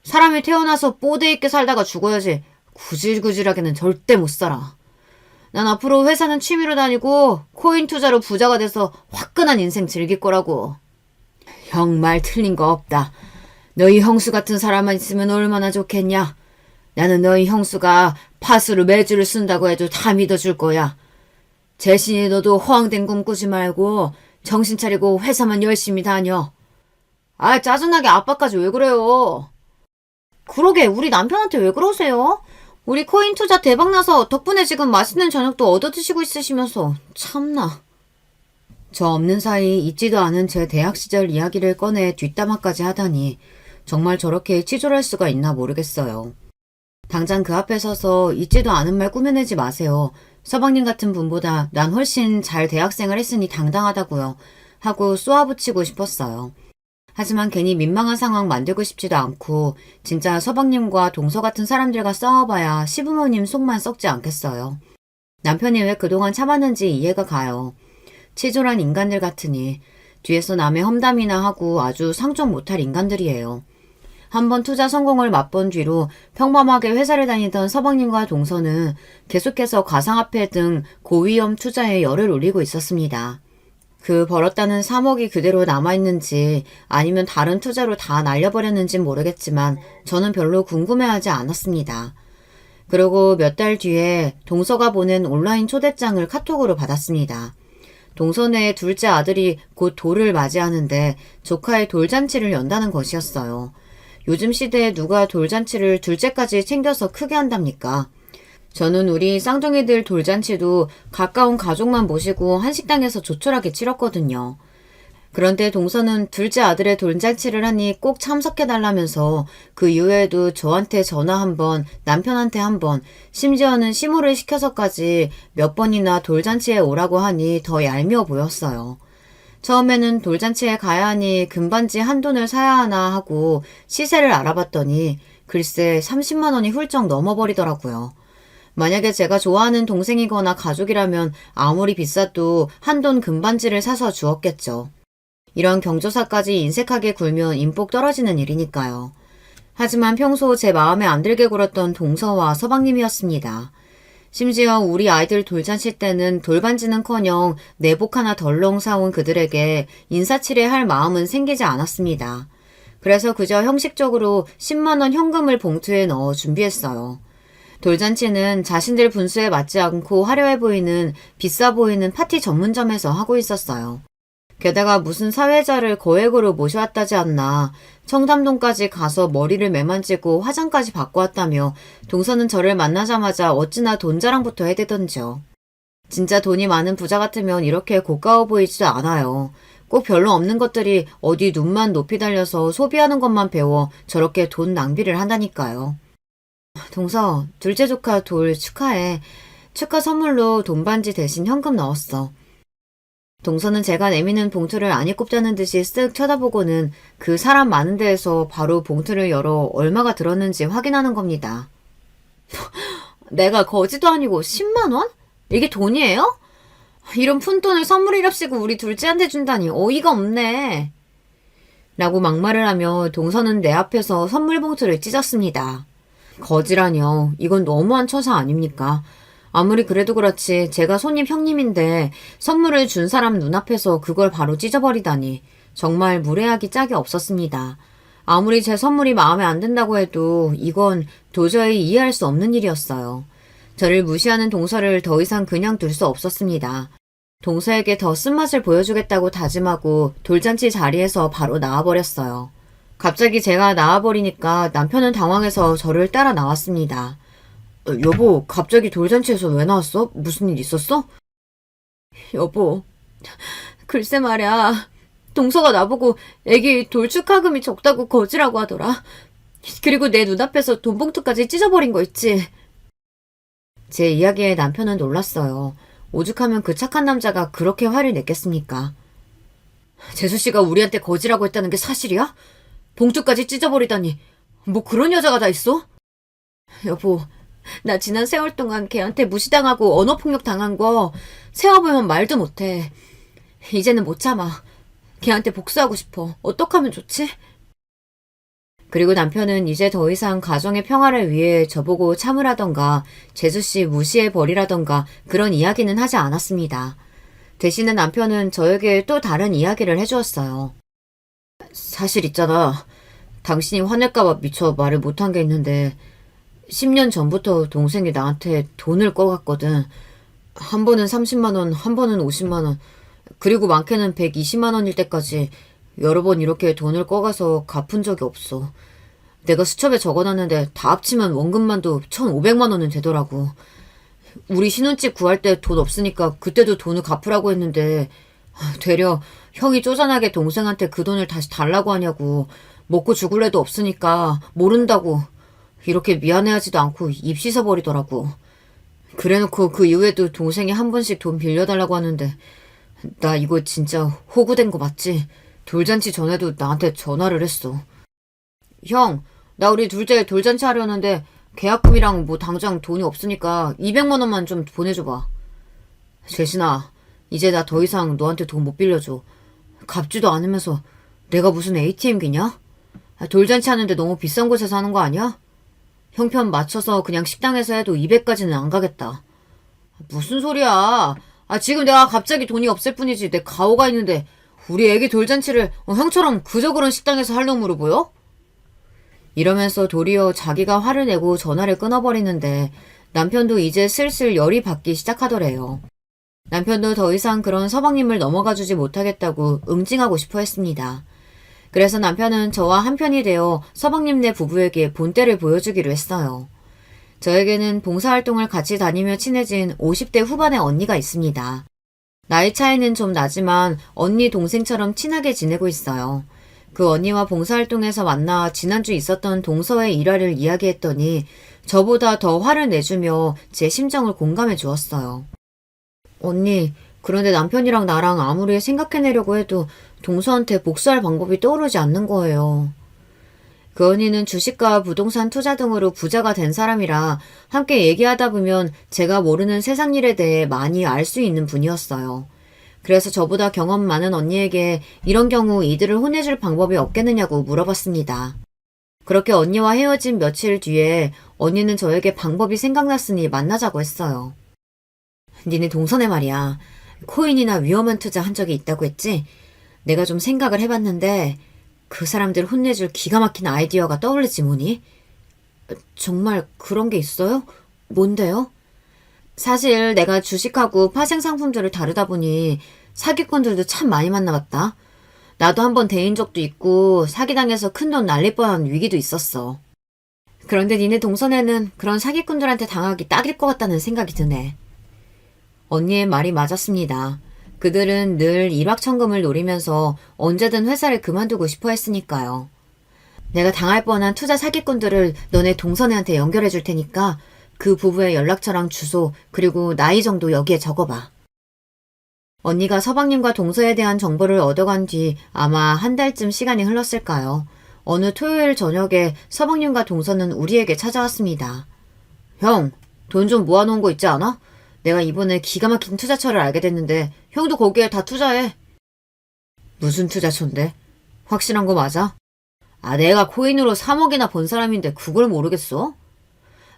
사람이 태어나서 뽀대 있게 살다가 죽어야지 구질구질하게는 절대 못 살아. 난 앞으로 회사는 취미로 다니고 코인 투자로 부자가 돼서 화끈한 인생 즐길 거라고. 형 말 틀린 거 없다. 너희 형수 같은 사람만 있으면 얼마나 좋겠냐. 나는 너희 형수가 파수로 매주를 쓴다고 해도 다 믿어줄 거야. 재신이 너도 허황된 꿈 꾸지 말고 정신 차리고 회사만 열심히 다녀. 아, 짜증나게 아빠까지 왜 그래요? 그러게 우리 남편한테 왜 그러세요? 우리 코인 투자 대박나서 덕분에 지금 맛있는 저녁도 얻어 드시고 있으시면서 참나. 저 없는 사이 잊지도 않은 제 대학 시절 이야기를 꺼내 뒷담화까지 하다니 정말 저렇게 치졸할 수가 있나 모르겠어요. 당장 그 앞에 서서 잊지도 않은 말 꾸며내지 마세요. 서방님 같은 분보다 난 훨씬 잘 대학생을 했으니 당당하다고요. 하고 쏘아붙이고 싶었어요. 하지만 괜히 민망한 상황 만들고 싶지도 않고 진짜 서방님과 동서 같은 사람들과 싸워봐야 시부모님 속만 썩지 않겠어요. 남편이 왜 그동안 참았는지 이해가 가요. 치졸한 인간들 같으니 뒤에서 남의 험담이나 하고 아주 상종 못할 인간들이에요. 한번 투자 성공을 맛본 뒤로 평범하게 회사를 다니던 서방님과 동서는 계속해서 가상화폐 등 고위험 투자에 열을 올리고 있었습니다. 그 벌었다는 3억이 그대로 남아있는지 아니면 다른 투자로 다 날려버렸는진 모르겠지만 저는 별로 궁금해하지 않았습니다. 그리고 몇 달 뒤에 동서가 보낸 온라인 초대장을 카톡으로 받았습니다. 동서네 둘째 아들이 곧 돌을 맞이하는데 조카의 돌잔치를 연다는 것이었어요. 요즘 시대에 누가 돌잔치를 둘째까지 챙겨서 크게 한답니까? 저는 우리 쌍둥이들 돌잔치도 가까운 가족만 모시고 한식당에서 조촐하게 치렀거든요. 그런데 동서는 둘째 아들의 돌잔치를 하니 꼭 참석해달라면서 그 이후에도 저한테 전화 한 번, 남편한테 한 번, 심지어는 시무를 시켜서까지 몇 번이나 돌잔치에 오라고 하니 더 얄미워 보였어요. 처음에는 돌잔치에 가야 하니 금반지 한 돈을 사야 하나 하고 시세를 알아봤더니 글쎄 30만 원이 훌쩍 넘어버리더라고요. 만약에 제가 좋아하는 동생이거나 가족이라면 아무리 비싸도 한돈 금반지를 사서 주었겠죠. 이런 경조사까지 인색하게 굴면 인복 떨어지는 일이니까요. 하지만 평소 제 마음에 안 들게 굴었던 동서와 서방님이었습니다. 심지어 우리 아이들 돌잔치 때는 돌반지는커녕 내복 하나 덜렁 사온 그들에게 인사치레할 마음은 생기지 않았습니다. 그래서 그저 형식적으로 10만 원 현금을 봉투에 넣어 준비했어요. 돌잔치는 자신들 분수에 맞지 않고 화려해 보이는 비싸 보이는 파티 전문점에서 하고 있었어요. 게다가 무슨 사회자를 거액으로 모셔왔다지 않나 청담동까지 가서 머리를 매만지고 화장까지 받고 왔다며 동서는 저를 만나자마자 어찌나 돈 자랑부터 해대던지요. 진짜 돈이 많은 부자 같으면 이렇게 고가워 보이지도 않아요. 꼭 별로 없는 것들이 어디 눈만 높이 달려서 소비하는 것만 배워 저렇게 돈 낭비를 한다니까요. 동서, 둘째 조카 돌 축하해. 축하 선물로 돈반지 대신 현금 넣었어. 동서는 제가 내미는 봉투를 아니 꼽자는 듯이 쓱 쳐다보고는 그 사람 많은 데에서 바로 봉투를 열어 얼마가 들었는지 확인하는 겁니다. 내가 거지도 아니고 10만 원? 이게 돈이에요? 이런 푼돈을 선물이랍시고 우리 둘째한테 준다니 어이가 없네. 라고 막말을 하며 동서는 내 앞에서 선물 봉투를 찢었습니다. 거지라뇨. 이건 너무한 처사 아닙니까? 아무리 그래도 그렇지 제가 손님 형님인데 선물을 준 사람 눈앞에서 그걸 바로 찢어버리다니 정말 무례하기 짝이 없었습니다. 아무리 제 선물이 마음에 안 든다고 해도 이건 도저히 이해할 수 없는 일이었어요. 저를 무시하는 동서를 더 이상 그냥 둘 수 없었습니다. 동서에게 더 쓴맛을 보여주겠다고 다짐하고 돌잔치 자리에서 바로 나와버렸어요. 갑자기 제가 나와버리니까 남편은 당황해서 저를 따라 나왔습니다. 여보, 갑자기 돌잔치에서 왜 나왔어? 무슨 일 있었어? 여보, 글쎄 말야. 동서가 나보고 애기 돌 축하금이 적다고 거지라고 하더라. 그리고 내 눈앞에서 돈 봉투까지 찢어버린 거 있지. 제 이야기에 남편은 놀랐어요. 오죽하면 그 착한 남자가 그렇게 화를 냈겠습니까? 재수씨가 우리한테 거지라고 했다는 게 사실이야? 봉투까지 찢어버리다니 뭐 그런 여자가 다 있어? 여보, 나 지난 세월 동안 걔한테 무시당하고 언어폭력 당한 거 세워보면 말도 못해. 이제는 못 참아. 걔한테 복수하고 싶어. 어떡하면 좋지? 그리고 남편은 이제 더 이상 가정의 평화를 위해 저보고 참으라던가 재수씨 무시해버리라던가 그런 이야기는 하지 않았습니다. 대신에 남편은 저에게 또 다른 이야기를 해주었어요. 사실 있잖아. 당신이 화낼까봐 미처 말을 못한 게 있는데 10년 전부터 동생이 나한테 돈을 꺼갔거든. 한 번은 30만 원, 한 번은 50만 원, 그리고 많게는 120만 원일 때까지 여러 번 이렇게 돈을 꺼가서 갚은 적이 없어. 내가 수첩에 적어놨는데 다 합치면 원금만도 1,500만 원은 되더라고. 우리 신혼집 구할 때 돈 없으니까 그때도 돈을 갚으라고 했는데 되려 형이 쪼잔하게 동생한테 그 돈을 다시 달라고 하냐고. 먹고 죽을 애도 없으니까 모른다고. 이렇게 미안해하지도 않고 입 씻어버리더라고. 그래놓고 그 이후에도 동생이 한 번씩 돈 빌려달라고 하는데 나 이거 진짜 호구된 거 맞지? 돌잔치 전에도 나한테 전화를 했어. 형, 나 우리 둘째 돌잔치 하려는데 계약금이랑 뭐 당장 돈이 없으니까 200만 원만 좀 보내줘봐. 재신아, 이제 나 더 이상 너한테 돈 못 빌려줘. 갚지도 않으면서 내가 무슨 ATM기냐? 돌잔치 하는데 너무 비싼 곳에서 하는 거 아니야? 형편 맞춰서 그냥 식당에서 해도 200까지는 안 가겠다. 무슨 소리야. 지금 내가 갑자기 돈이 없을 뿐이지 내 가오가 있는데 우리 애기 돌잔치를 형처럼 그저 그런 식당에서 할 놈으로 보여? 이러면서 도리어 자기가 화를 내고 전화를 끊어버리는데 남편도 이제 슬슬 열이 받기 시작하더래요. 남편도 더 이상 그런 서방님을 넘어가주지 못하겠다고 응징하고 싶어 했습니다. 그래서 남편은 저와 한편이 되어 서방님네 부부에게 본때를 보여주기로 했어요. 저에게는 봉사활동을 같이 다니며 친해진 50대 후반의 언니가 있습니다. 나이 차이는 좀 나지만 언니 동생처럼 친하게 지내고 있어요. 그 언니와 봉사활동에서 만나 지난주 있었던 동서의 일화를 이야기했더니 저보다 더 화를 내주며 제 심정을 공감해 주었어요. 언니, 그런데 남편이랑 나랑 아무리 생각해내려고 해도 동서한테 복수할 방법이 떠오르지 않는 거예요. 그 언니는 주식과 부동산 투자 등으로 부자가 된 사람이라 함께 얘기하다 보면 제가 모르는 세상 일에 대해 많이 알 수 있는 분이었어요. 그래서 저보다 경험 많은 언니에게 이런 경우 이들을 혼내줄 방법이 없겠느냐고 물어봤습니다. 그렇게 언니와 헤어진 며칠 뒤에 언니는 저에게 방법이 생각났으니 만나자고 했어요. 니네 동선에 말이야. 코인이나 위험한 투자 한 적이 있다고 했지? 내가 좀 생각을 해봤는데 그 사람들 혼내줄 기가 막힌 아이디어가 떠오르지 뭐니? 정말 그런 게 있어요? 뭔데요? 사실 내가 주식하고 파생 상품들을 다루다 보니 사기꾼들도 참 많이 만나봤다. 나도 한번 대인 적도 있고 사기당해서 큰돈 날릴 뻔한 위기도 있었어. 그런데 니네 동선에는 그런 사기꾼들한테 당하기 딱일 것 같다는 생각이 드네. 언니의 말이 맞았습니다. 그들은 늘 일확천금을 노리면서 언제든 회사를 그만두고 싶어 했으니까요. 내가 당할 뻔한 투자 사기꾼들을 너네 동선애한테 연결해 줄 테니까 그 부부의 연락처랑 주소 그리고 나이 정도 여기에 적어봐. 언니가 서방님과 동서에 대한 정보를 얻어간 뒤 아마 한 달쯤 시간이 흘렀을까요. 어느 토요일 저녁에 서방님과 동서는 우리에게 찾아왔습니다. 형, 돈 좀 모아놓은 거 있지 않아? 내가 이번에 기가 막힌 투자처를 알게 됐는데 형도 거기에 다 투자해. 무슨 투자처인데? 확실한 거 맞아? 내가 코인으로 3억이나 번 사람인데 그걸 모르겠어?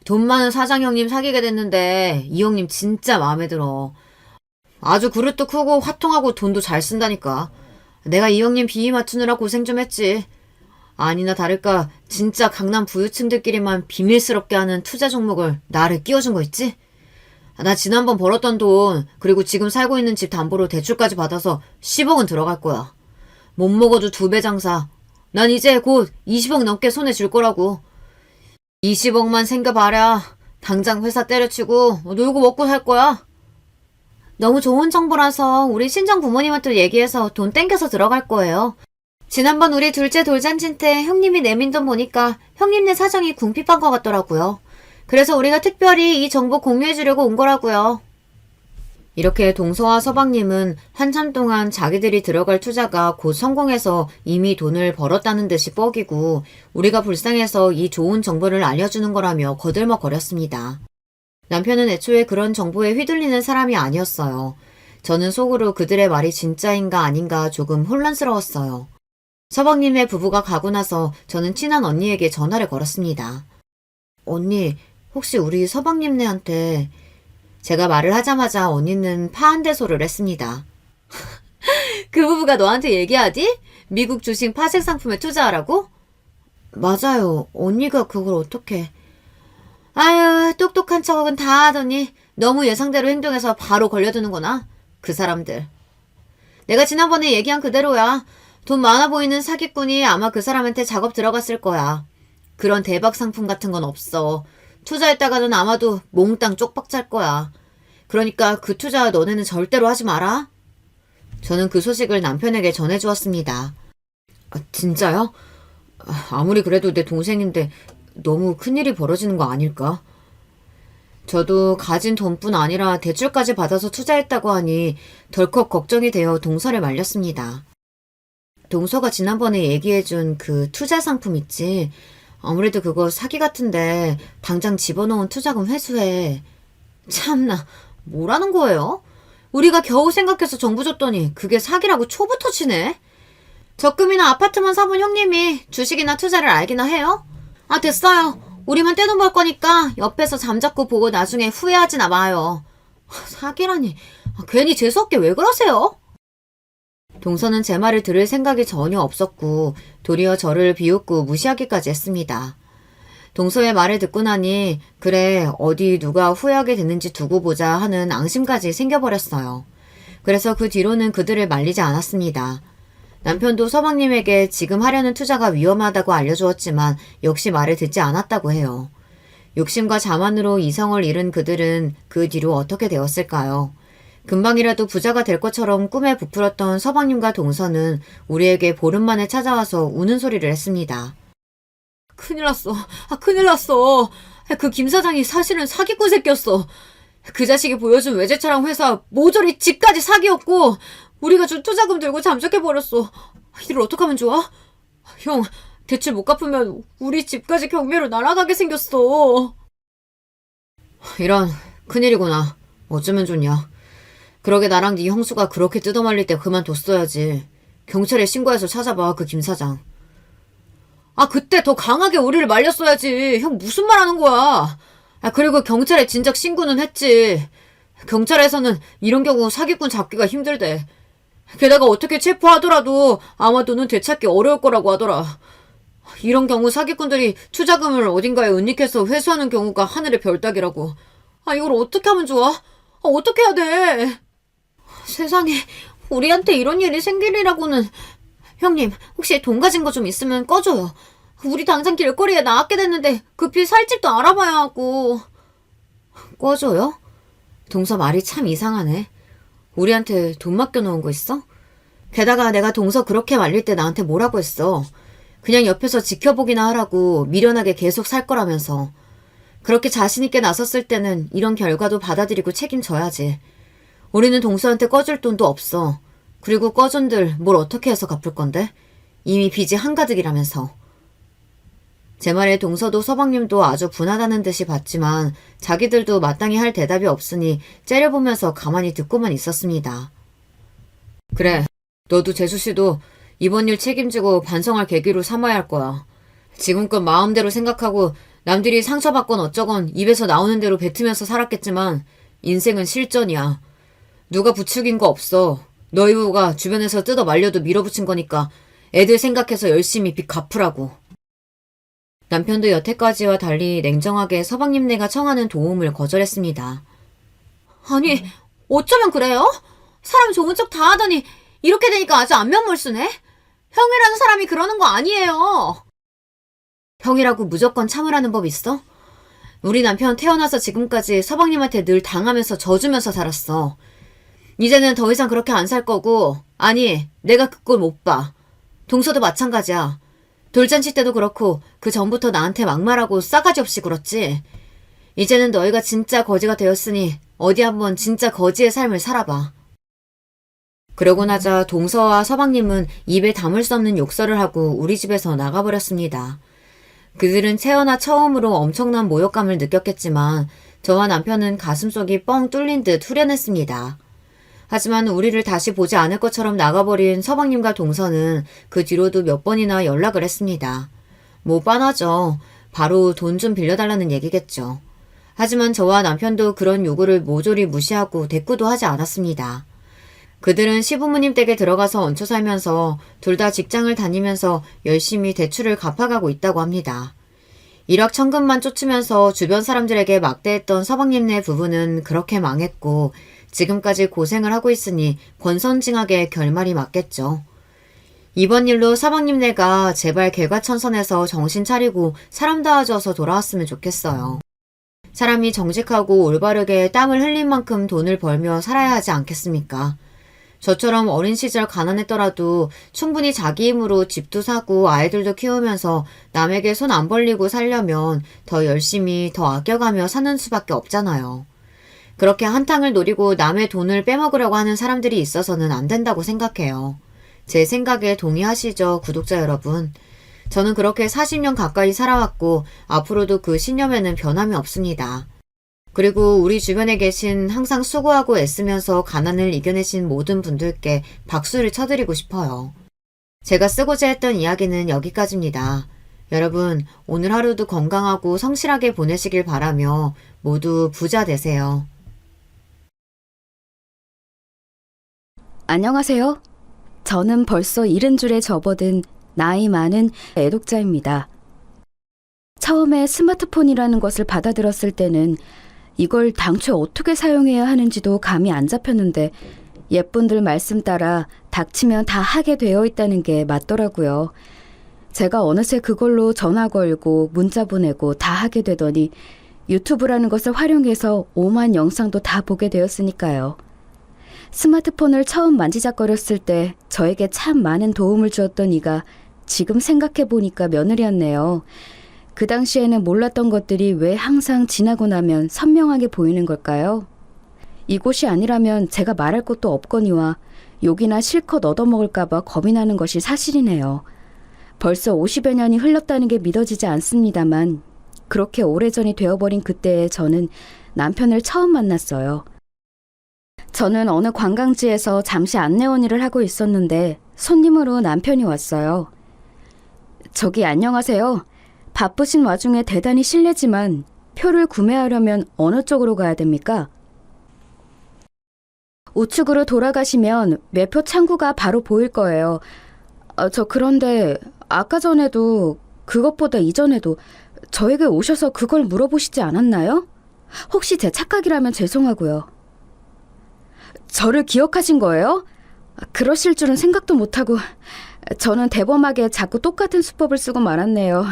돈 많은 사장 형님 사귀게 됐는데 이 형님 진짜 마음에 들어. 아주 그릇도 크고 화통하고 돈도 잘 쓴다니까. 내가 이 형님 비위 맞추느라 고생 좀 했지. 아니나 다를까 진짜 강남 부유층들끼리만 비밀스럽게 하는 투자 종목을 나를 끼워준 거 있지? 나 지난번 벌었던 돈 그리고 지금 살고 있는 집 담보로 대출까지 받아서 10억은 들어갈 거야. 못 먹어도 2배 장사. 난 이제 곧 20억 넘게 손에 줄 거라고. 20억만 생겨봐라. 당장 회사 때려치고 놀고 먹고 살 거야. 너무 좋은 정보라서 우리 친정 부모님한테 얘기해서 돈 땡겨서 들어갈 거예요. 지난번 우리 둘째 돌잔치 때 형님이 내민 돈 보니까 형님네 사정이 궁핍한 것 같더라고요. 그래서 우리가 특별히 이 정보 공유해주려고 온 거라고요. 이렇게 동서와 서방님은 한참 동안 자기들이 들어갈 투자가 곧 성공해서 이미 돈을 벌었다는 듯이 뻐기고 우리가 불쌍해서 이 좋은 정보를 알려주는 거라며 거들먹거렸습니다. 남편은 애초에 그런 정보에 휘둘리는 사람이 아니었어요. 저는 속으로 그들의 말이 진짜인가 아닌가 조금 혼란스러웠어요. 서방님의 부부가 가고 나서 저는 친한 언니에게 전화를 걸었습니다. 언니, 혹시 우리 서방님네한테... 제가 말을 하자마자 언니는 파한대소를 했습니다. 그 부부가 너한테 얘기하디? 미국 주식 파생 상품에 투자하라고? 맞아요. 언니가 그걸 어떻게... 아유, 똑똑한 척은 다 하더니 너무 예상대로 행동해서 바로 걸려드는구나. 그 사람들. 내가 지난번에 얘기한 그대로야. 돈 많아 보이는 사기꾼이 아마 그 사람한테 작업 들어갔을 거야. 그런 대박 상품 같은 건 없어. 투자했다가는 아마도 몽땅 쪽박 찰 거야. 그러니까 그 투자 너네는 절대로 하지 마라. 저는 그 소식을 남편에게 전해주었습니다. 진짜요? 아무리 그래도 내 동생인데 너무 큰일이 벌어지는 거 아닐까? 저도 가진 돈뿐 아니라 대출까지 받아서 투자했다고 하니 덜컥 걱정이 되어 동서를 말렸습니다. 동서가 지난번에 얘기해준 그 투자 상품 있지? 아무래도 그거 사기 같은데 당장 집어넣은 투자금 회수해. 참나, 뭐라는 거예요? 우리가 겨우 생각해서 정보 줬더니 그게 사기라고 초부터 치네? 적금이나 아파트만 사본 형님이 주식이나 투자를 알기나 해요? 아, 됐어요. 우리만 떼돈 벌 거니까 옆에서 잠자코 보고 나중에 후회하지나 마요. 사기라니. 괜히 재수없게 왜 그러세요? 동서는 제 말을 들을 생각이 전혀 없었고 도리어 저를 비웃고 무시하기까지 했습니다. 동서의 말을 듣고 나니 그래 어디 누가 후회하게 됐는지 두고 보자 하는 앙심까지 생겨버렸어요. 그래서 그 뒤로는 그들을 말리지 않았습니다. 남편도 서방님에게 지금 하려는 투자가 위험하다고 알려주었지만 역시 말을 듣지 않았다고 해요. 욕심과 자만으로 이성을 잃은 그들은 그 뒤로 어떻게 되었을까요? 금방이라도 부자가 될 것처럼 꿈에 부풀었던 서방님과 동서는 우리에게 보름 만에 찾아와서 우는 소리를 했습니다. 큰일 났어. 큰일 났어. 그 김 사장이 사실은 사기꾼 새끼였어. 그 자식이 보여준 외제차랑 회사 모조리 집까지 사기였고 우리가 준 투자금 들고 잠적해버렸어. 이를 어떡하면 좋아? 형, 대출 못 갚으면 우리 집까지 경매로 날아가게 생겼어. 이런, 큰일이구나. 어쩌면 좋냐. 그러게 나랑 네 형수가 그렇게 뜯어말릴 때 그만뒀어야지. 경찰에 신고해서 찾아봐, 그 김 사장. 그때 더 강하게 우리를 말렸어야지. 형 무슨 말 하는 거야. 그리고 경찰에 진작 신고는 했지. 경찰에서는 이런 경우 사기꾼 잡기가 힘들대. 게다가 어떻게 체포하더라도 아마도는 되찾기 어려울 거라고 하더라. 이런 경우 사기꾼들이 투자금을 어딘가에 은닉해서 회수하는 경우가 하늘의 별 따기라고. 이걸 어떻게 하면 좋아? 어떻게 해야 돼? 세상에, 우리한테 이런 일이 생기리라고는. 형님, 혹시 돈 가진 거 좀 있으면 꺼줘요. 우리 당장 길거리에 나왔게 됐는데 급히 살 집도 알아봐야 하고. 꺼줘요? 동서 말이 참 이상하네. 우리한테 돈 맡겨놓은 거 있어? 게다가 내가 동서 그렇게 말릴 때 나한테 뭐라고 했어. 그냥 옆에서 지켜보기나 하라고 미련하게 계속 살 거라면서. 그렇게 자신있게 나섰을 때는 이런 결과도 받아들이고 책임져야지. 우리는 동서한테 꺼줄 돈도 없어. 그리고 꺼준들 뭘 어떻게 해서 갚을 건데? 이미 빚이 한가득이라면서. 제 말에 동서도 서방님도 아주 분하다는 듯이 봤지만 자기들도 마땅히 할 대답이 없으니 째려보면서 가만히 듣고만 있었습니다. 그래, 너도 재수씨도 이번 일 책임지고 반성할 계기로 삼아야 할 거야. 지금껏 마음대로 생각하고 남들이 상처받건 어쩌건 입에서 나오는 대로 뱉으면서 살았겠지만 인생은 실전이야. 누가 부추긴 거 없어. 너희 부부가 주변에서 뜯어 말려도 밀어붙인 거니까 애들 생각해서 열심히 빚 갚으라고. 남편도 여태까지와 달리 냉정하게 서방님네가 청하는 도움을 거절했습니다. 아니, 어쩌면 그래요? 사람 좋은 척 다 하더니 이렇게 되니까 아주 안면몰수네? 형이라는 사람이 그러는 거 아니에요. 형이라고 무조건 참으라는 법 있어? 우리 남편 태어나서 지금까지 서방님한테 늘 당하면서 져주면서 살았어. 이제는 더 이상 그렇게 안 살 거고, 아니, 내가 그 꼴 못 봐. 동서도 마찬가지야. 돌잔치 때도 그렇고 그 전부터 나한테 막말하고 싸가지 없이 굴었지. 이제는 너희가 진짜 거지가 되었으니 어디 한번 진짜 거지의 삶을 살아봐. 그러고 나자 동서와 서방님은 입에 담을 수 없는 욕설을 하고 우리 집에서 나가버렸습니다. 그들은 태어나 처음으로 엄청난 모욕감을 느꼈겠지만 저와 남편은 가슴속이 뻥 뚫린 듯 후련했습니다. 하지만 우리를 다시 보지 않을 것처럼 나가버린 서방님과 동서는 그 뒤로도 몇 번이나 연락을 했습니다. 뭐 뻔하죠. 바로 돈 좀 빌려달라는 얘기겠죠. 하지만 저와 남편도 그런 요구를 모조리 무시하고 대꾸도 하지 않았습니다. 그들은 시부모님 댁에 들어가서 얹혀 살면서 둘 다 직장을 다니면서 열심히 대출을 갚아가고 있다고 합니다. 일확천금만 쫓으면서 주변 사람들에게 막대했던 서방님네 부부는 그렇게 망했고 지금까지 고생을 하고 있으니 권선징악의 결말이 맞겠죠. 이번 일로 서방님네가 제발 개과천선해서 정신 차리고 사람다워져서 돌아왔으면 좋겠어요. 사람이 정직하고 올바르게 땀을 흘린 만큼 돈을 벌며 살아야 하지 않겠습니까? 저처럼 어린 시절 가난했더라도 충분히 자기 힘으로 집도 사고 아이들도 키우면서 남에게 손 안 벌리고 살려면 더 열심히 더 아껴가며 사는 수밖에 없잖아요. 그렇게 한탕을 노리고 남의 돈을 빼먹으려고 하는 사람들이 있어서는 안 된다고 생각해요. 제 생각에 동의하시죠, 구독자 여러분? 저는 그렇게 40년 가까이 살아왔고 앞으로도 그 신념에는 변함이 없습니다. 그리고 우리 주변에 계신 항상 수고하고 애쓰면서 가난을 이겨내신 모든 분들께 박수를 쳐드리고 싶어요. 제가 쓰고자 했던 이야기는 여기까지입니다. 여러분, 오늘 하루도 건강하고 성실하게 보내시길 바라며 모두 부자 되세요. 안녕하세요. 저는 벌써 70줄에 접어든 나이 많은 애독자입니다. 처음에 스마트폰이라는 것을 받아들였을 때는 이걸 당최 어떻게 사용해야 하는지도 감이 안 잡혔는데 예쁜들 말씀 따라 닥치면 다 하게 되어 있다는 게 맞더라고요. 제가 어느새 그걸로 전화 걸고 문자 보내고 다 하게 되더니 유튜브라는 것을 활용해서 오만 영상도 다 보게 되었으니까요. 스마트폰을 처음 만지작거렸을 때 저에게 참 많은 도움을 주었던 이가 지금 생각해보니까 며느리였네요. 그 당시에는 몰랐던 것들이 왜 항상 지나고 나면 선명하게 보이는 걸까요? 이곳이 아니라면 제가 말할 것도 없거니와 욕이나 실컷 얻어먹을까봐 겁이 나는 것이 사실이네요. 벌써 50여 년이 흘렀다는 게 믿어지지 않습니다만 그렇게 오래전이 되어버린 그때에 저는 남편을 처음 만났어요. 저는 어느 관광지에서 잠시 안내원 일을 하고 있었는데 손님으로 남편이 왔어요. 저기 안녕하세요. 바쁘신 와중에 대단히 실례지만 표를 구매하려면 어느 쪽으로 가야 됩니까? 우측으로 돌아가시면 매표 창구가 바로 보일 거예요. 저 그런데 아까 전에도 그것보다 이전에도 저에게 오셔서 그걸 물어보시지 않았나요? 혹시 제 착각이라면 죄송하고요. 저를 기억하신 거예요? 그러실 줄은 생각도 못하고 저는 대범하게 자꾸 똑같은 수법을 쓰고 말았네요.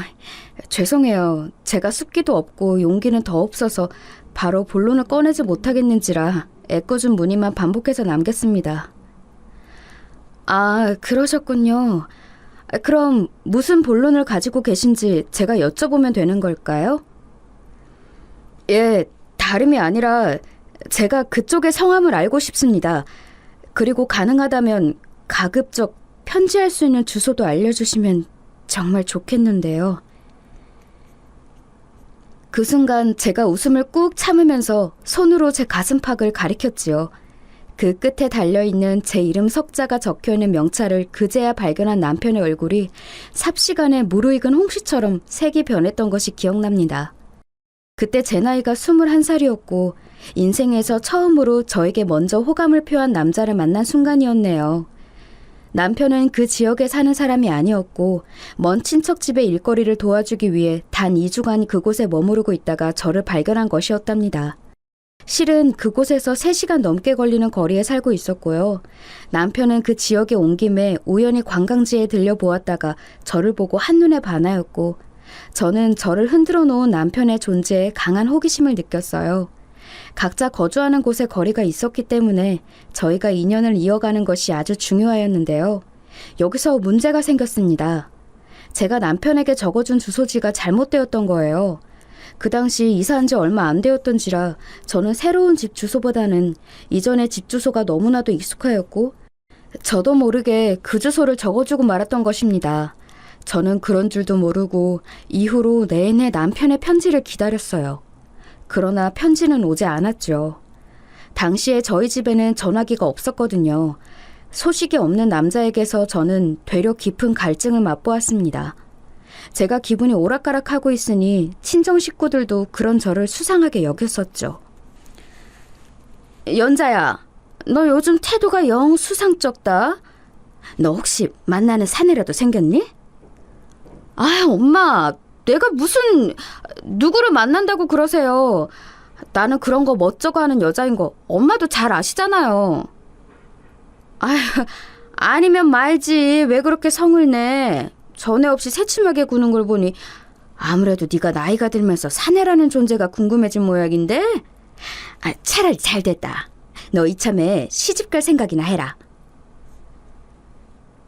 죄송해요. 제가 숫기도 없고 용기는 더 없어서 바로 본론을 꺼내지 못하겠는지라 애꿎은 문의만 반복해서 남겼습니다. 아, 그러셨군요. 그럼 무슨 본론을 가지고 계신지 제가 여쭤보면 되는 걸까요? 예, 다름이 아니라 제가 그쪽의 성함을 알고 싶습니다. 그리고 가능하다면 가급적 편지할 수 있는 주소도 알려주시면 정말 좋겠는데요. 그 순간 제가 웃음을 꾹 참으면서 손으로 제 가슴팍을 가리켰지요. 그 끝에 달려있는 제 이름 석자가 적혀있는 명찰을 그제야 발견한 남편의 얼굴이 삽시간에 무르익은 홍시처럼 색이 변했던 것이 기억납니다. 그때 제 나이가 21살이었고 인생에서 처음으로 저에게 먼저 호감을 표한 남자를 만난 순간이었네요. 남편은 그 지역에 사는 사람이 아니었고 먼 친척집의 일거리를 도와주기 위해 단 2주간 그곳에 머무르고 있다가 저를 발견한 것이었답니다. 실은 그곳에서 3시간 넘게 걸리는 거리에 살고 있었고요. 남편은 그 지역에 온 김에 우연히 관광지에 들려보았다가 저를 보고 한눈에 반하였고 저는 저를 흔들어 놓은 남편의 존재에 강한 호기심을 느꼈어요. 각자 거주하는 곳에 거리가 있었기 때문에 저희가 인연을 이어가는 것이 아주 중요하였는데요. 여기서 문제가 생겼습니다. 제가 남편에게 적어준 주소지가 잘못되었던 거예요. 그 당시 이사한 지 얼마 안 되었던지라 저는 새로운 집 주소보다는 이전의 집 주소가 너무나도 익숙하였고 저도 모르게 그 주소를 적어주고 말았던 것입니다. 저는 그런 줄도 모르고 이후로 내내 남편의 편지를 기다렸어요. 그러나 편지는 오지 않았죠. 당시에 저희 집에는 전화기가 없었거든요. 소식이 없는 남자에게서 저는 되려 깊은 갈증을 맛보았습니다. 제가 기분이 오락가락하고 있으니 친정 식구들도 그런 저를 수상하게 여겼었죠. 연자야, 너 요즘 태도가 영 수상쩍다. 너 혹시 만나는 사내라도 생겼니? 아, 엄마, 내가 무슨 누구를 만난다고 그러세요. 나는 그런 거 멋쩍어 하는 여자인 거 엄마도 잘 아시잖아요. 아휴, 아니면 말지. 왜 그렇게 성을 내. 전에 없이 새침하게 구는 걸 보니 아무래도 네가 나이가 들면서 사내라는 존재가 궁금해진 모양인데. 차라리 잘 됐다. 너 이참에 시집갈 생각이나 해라.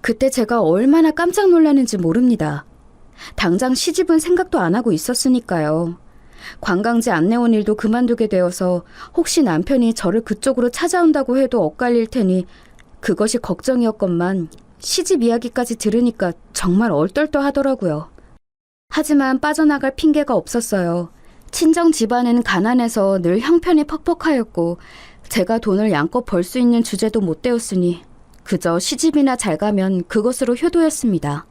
그때 제가 얼마나 깜짝 놀랐는지 모릅니다. 당장 시집은 생각도 안 하고 있었으니까요. 관광지 안내원 일도 그만두게 되어서 혹시 남편이 저를 그쪽으로 찾아온다고 해도 엇갈릴 테니 그것이 걱정이었건만 시집 이야기까지 들으니까 정말 얼떨떨하더라고요. 하지만 빠져나갈 핑계가 없었어요. 친정 집안은 가난해서 늘 형편이 퍽퍽하였고 제가 돈을 양껏 벌 수 있는 주제도 못 되었으니 그저 시집이나 잘 가면 그것으로 효도였습니다.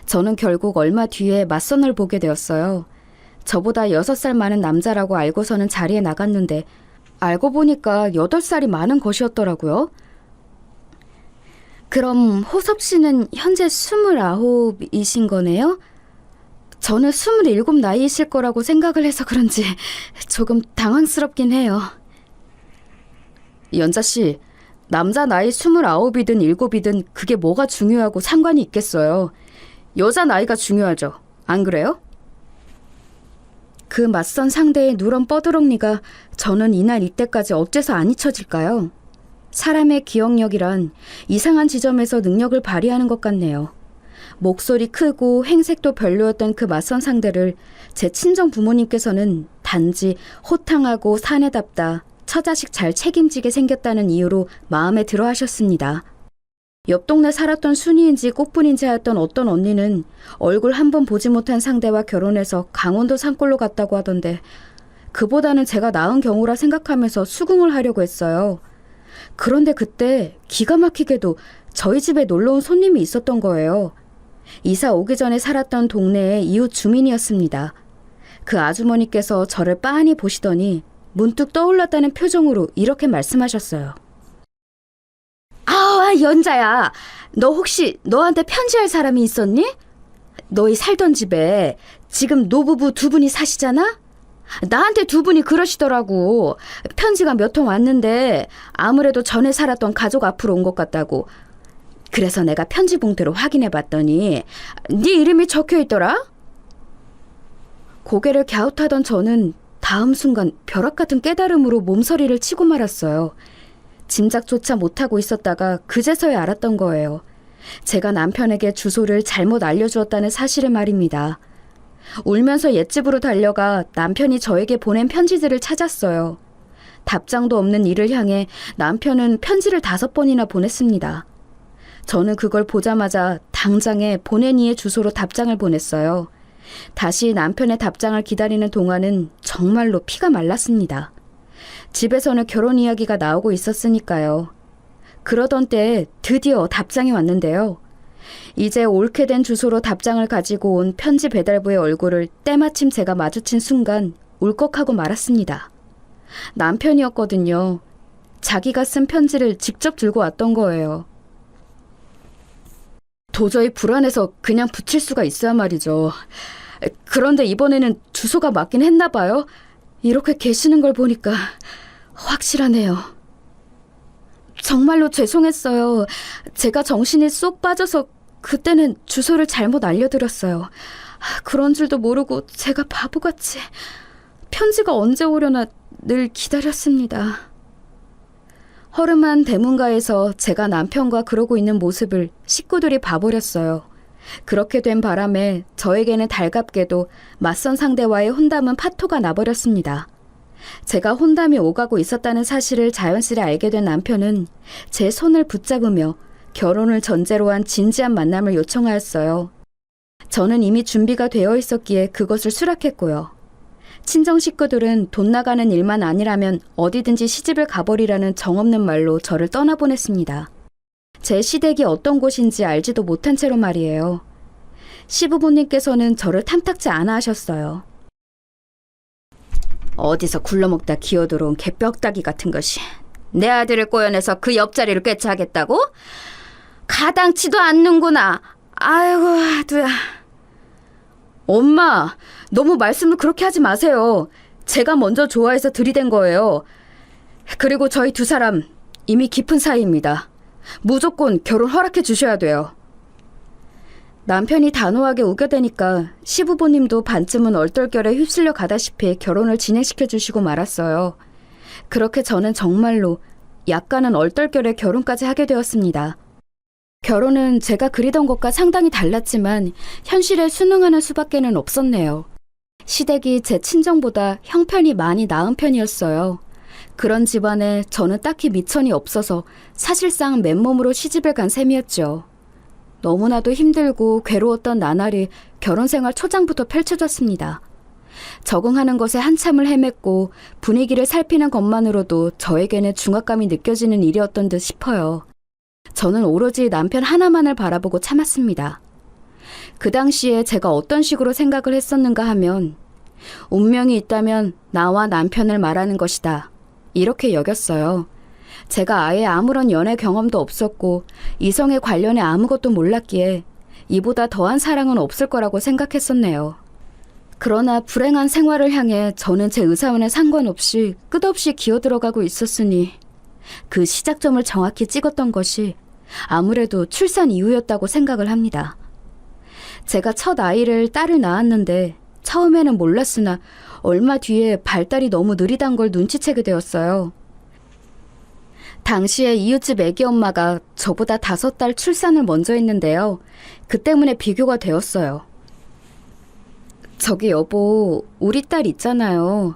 저는 결국 얼마 뒤에 맞선을 보게 되었어요. 저보다 6살 많은 남자라고 알고서는 자리에 나갔는데 알고 보니까 8살이 많은 것이었더라고요. 그럼 호섭 씨는 현재 29이신 거네요? 저는 27 나이이실 거라고 생각을 해서 그런지 조금 당황스럽긴 해요. 연자 씨, 남자 나이 29이든 7이든 그게 뭐가 중요하고 상관이 있겠어요. 여자 나이가 중요하죠. 안 그래요? 그 맞선 상대의 누런 뻐드렁니가 저는 이날 이때까지 어째서 안 잊혀질까요? 사람의 기억력이란 이상한 지점에서 능력을 발휘하는 것 같네요. 목소리 크고 행색도 별로였던 그 맞선 상대를 제 친정 부모님께서는 단지 호탕하고 사내답다, 처자식 잘 책임지게 생겼다는 이유로 마음에 들어 하셨습니다. 옆 동네 살았던 순이인지 꽃분인지 하였던 어떤 언니는 얼굴 한 번 보지 못한 상대와 결혼해서 강원도 산골로 갔다고 하던데 그보다는 제가 나은 경우라 생각하면서 수긍을 하려고 했어요. 그런데 그때 기가 막히게도 저희 집에 놀러온 손님이 있었던 거예요. 이사 오기 전에 살았던 동네의 이웃 주민이었습니다. 그 아주머니께서 저를 빤히 보시더니 문득 떠올랐다는 표정으로 이렇게 말씀하셨어요. 아, 연자야. 너 혹시 너한테 편지할 사람이 있었니? 너희 살던 집에 지금 노부부 2분이 사시잖아? 나한테 2분이 그러시더라고. 편지가 몇 통 왔는데 아무래도 전에 살았던 가족 앞으로 온 것 같다고. 그래서 내가 편지 봉투를 확인해 봤더니 네 이름이 적혀 있더라? 고개를 갸웃하던 저는 다음 순간 벼락 같은 깨달음으로 몸서리를 치고 말았어요. 짐작조차 못하고 있었다가 그제서야 알았던 거예요. 제가 남편에게 주소를 잘못 알려주었다는 사실을 말입니다. 울면서 옛집으로 달려가 남편이 저에게 보낸 편지들을 찾았어요. 답장도 없는 이를 향해 남편은 편지를 5번이나 보냈습니다. 저는 그걸 보자마자 당장에 보낸 이의 주소로 답장을 보냈어요. 다시 남편의 답장을 기다리는 동안은 정말로 피가 말랐습니다. 집에서는 결혼 이야기가 나오고 있었으니까요. 그러던 때에 드디어 답장이 왔는데요. 이제 옳게 된 주소로 답장을 가지고 온 편지 배달부의 얼굴을 때마침 제가 마주친 순간 울컥하고 말았습니다. 남편이었거든요. 자기가 쓴 편지를 직접 들고 왔던 거예요. 도저히 불안해서 그냥 붙일 수가 있어야 말이죠. 그런데 이번에는 주소가 맞긴 했나 봐요. 이렇게 계시는 걸 보니까 확실하네요. 정말로 죄송했어요. 제가 정신이 쏙 빠져서 그때는 주소를 잘못 알려드렸어요. 그런 줄도 모르고 제가 바보같이 편지가 언제 오려나 늘 기다렸습니다. 허름한 대문가에서 제가 남편과 그러고 있는 모습을 식구들이 봐버렸어요. 그렇게 된 바람에 저에게는 달갑게도 맞선 상대와의 혼담은 파토가 나버렸습니다. 제가 혼담이 오가고 있었다는 사실을 자연스레 알게 된 남편은 제 손을 붙잡으며 결혼을 전제로 한 진지한 만남을 요청하였어요. 저는 이미 준비가 되어 있었기에 그것을 수락했고요. 친정 식구들은 돈 나가는 일만 아니라면 어디든지 시집을 가버리라는 정없는 말로 저를 떠나보냈습니다. 제 시댁이 어떤 곳인지 알지도 못한 채로 말이에요. 시부모님께서는 저를 탐탁지 않아 하셨어요. 어디서 굴러먹다 기어들어온 개뼈다귀 같은 것이 내 아들을 꼬여내서 그 옆자리를 꿰차하겠다고? 가당치도 않는구나. 아이고, 아두야. 엄마, 너무 말씀을 그렇게 하지 마세요. 제가 먼저 좋아해서 들이댄 거예요. 그리고 저희 2사람 이미 깊은 사이입니다. 무조건 결혼 허락해 주셔야 돼요. 남편이 단호하게 우겨대니까 시부모님도 반쯤은 얼떨결에 휩쓸려 가다시피 결혼을 진행시켜 주시고 말았어요. 그렇게 저는 정말로 약간은 얼떨결에 결혼까지 하게 되었습니다. 결혼은 제가 그리던 것과 상당히 달랐지만 현실에 순응하는 수밖에는 없었네요. 시댁이 제 친정보다 형편이 많이 나은 편이었어요. 그런 집안에 저는 딱히 미천이 없어서 사실상 맨몸으로 시집을 간 셈이었죠. 너무나도 힘들고 괴로웠던 나날이 결혼생활 초장부터 펼쳐졌습니다. 적응하는 것에 한참을 헤맸고 분위기를 살피는 것만으로도 저에게는 중압감이 느껴지는 일이었던 듯 싶어요. 저는 오로지 남편 하나만을 바라보고 참았습니다. 그 당시에 제가 어떤 식으로 생각을 했었는가 하면 운명이 있다면 나와 남편을 말하는 것이다. 이렇게 여겼어요. 제가 아예 아무런 연애 경험도 없었고 이성에 관련해 아무것도 몰랐기에 이보다 더한 사랑은 없을 거라고 생각했었네요. 그러나 불행한 생활을 향해 저는 제 의사와는 상관없이 끝없이 기어들어가고 있었으니 그 시작점을 정확히 찍었던 것이 아무래도 출산 이후였다고 생각을 합니다. 제가 첫 아이를 딸을 낳았는데 처음에는 몰랐으나 얼마 뒤에 발달이 너무 느리단 걸 눈치채게 되었어요. 당시에 이웃집 애기 엄마가 저보다 5달 출산을 먼저 했는데요. 그 때문에 비교가 되었어요. 저기 여보, 우리 딸 있잖아요.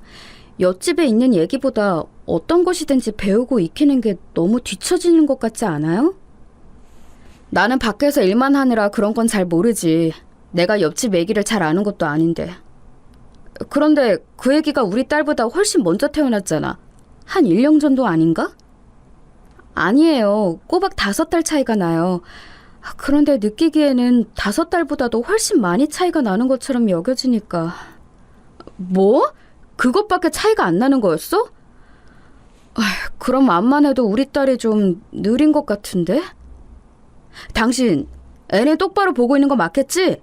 옆집에 있는 얘기보다 어떤 것이든지 배우고 익히는 게 너무 뒤처지는 것 같지 않아요? 나는 밖에서 일만 하느라 그런 건 잘 모르지. 내가 옆집 애기를 잘 아는 것도 아닌데. 그런데 그 애기가 우리 딸보다 훨씬 먼저 태어났잖아. 한 1년 전도 아닌가? 아니에요. 꼬박 5달 차이가 나요. 그런데 느끼기에는 5달보다도 훨씬 많이 차이가 나는 것처럼 여겨지니까. 뭐? 그것밖에 차이가 안 나는 거였어? 그럼 암만 해도 우리 딸이 좀 느린 것 같은데? 당신, 애는 똑바로 보고 있는 거 맞겠지?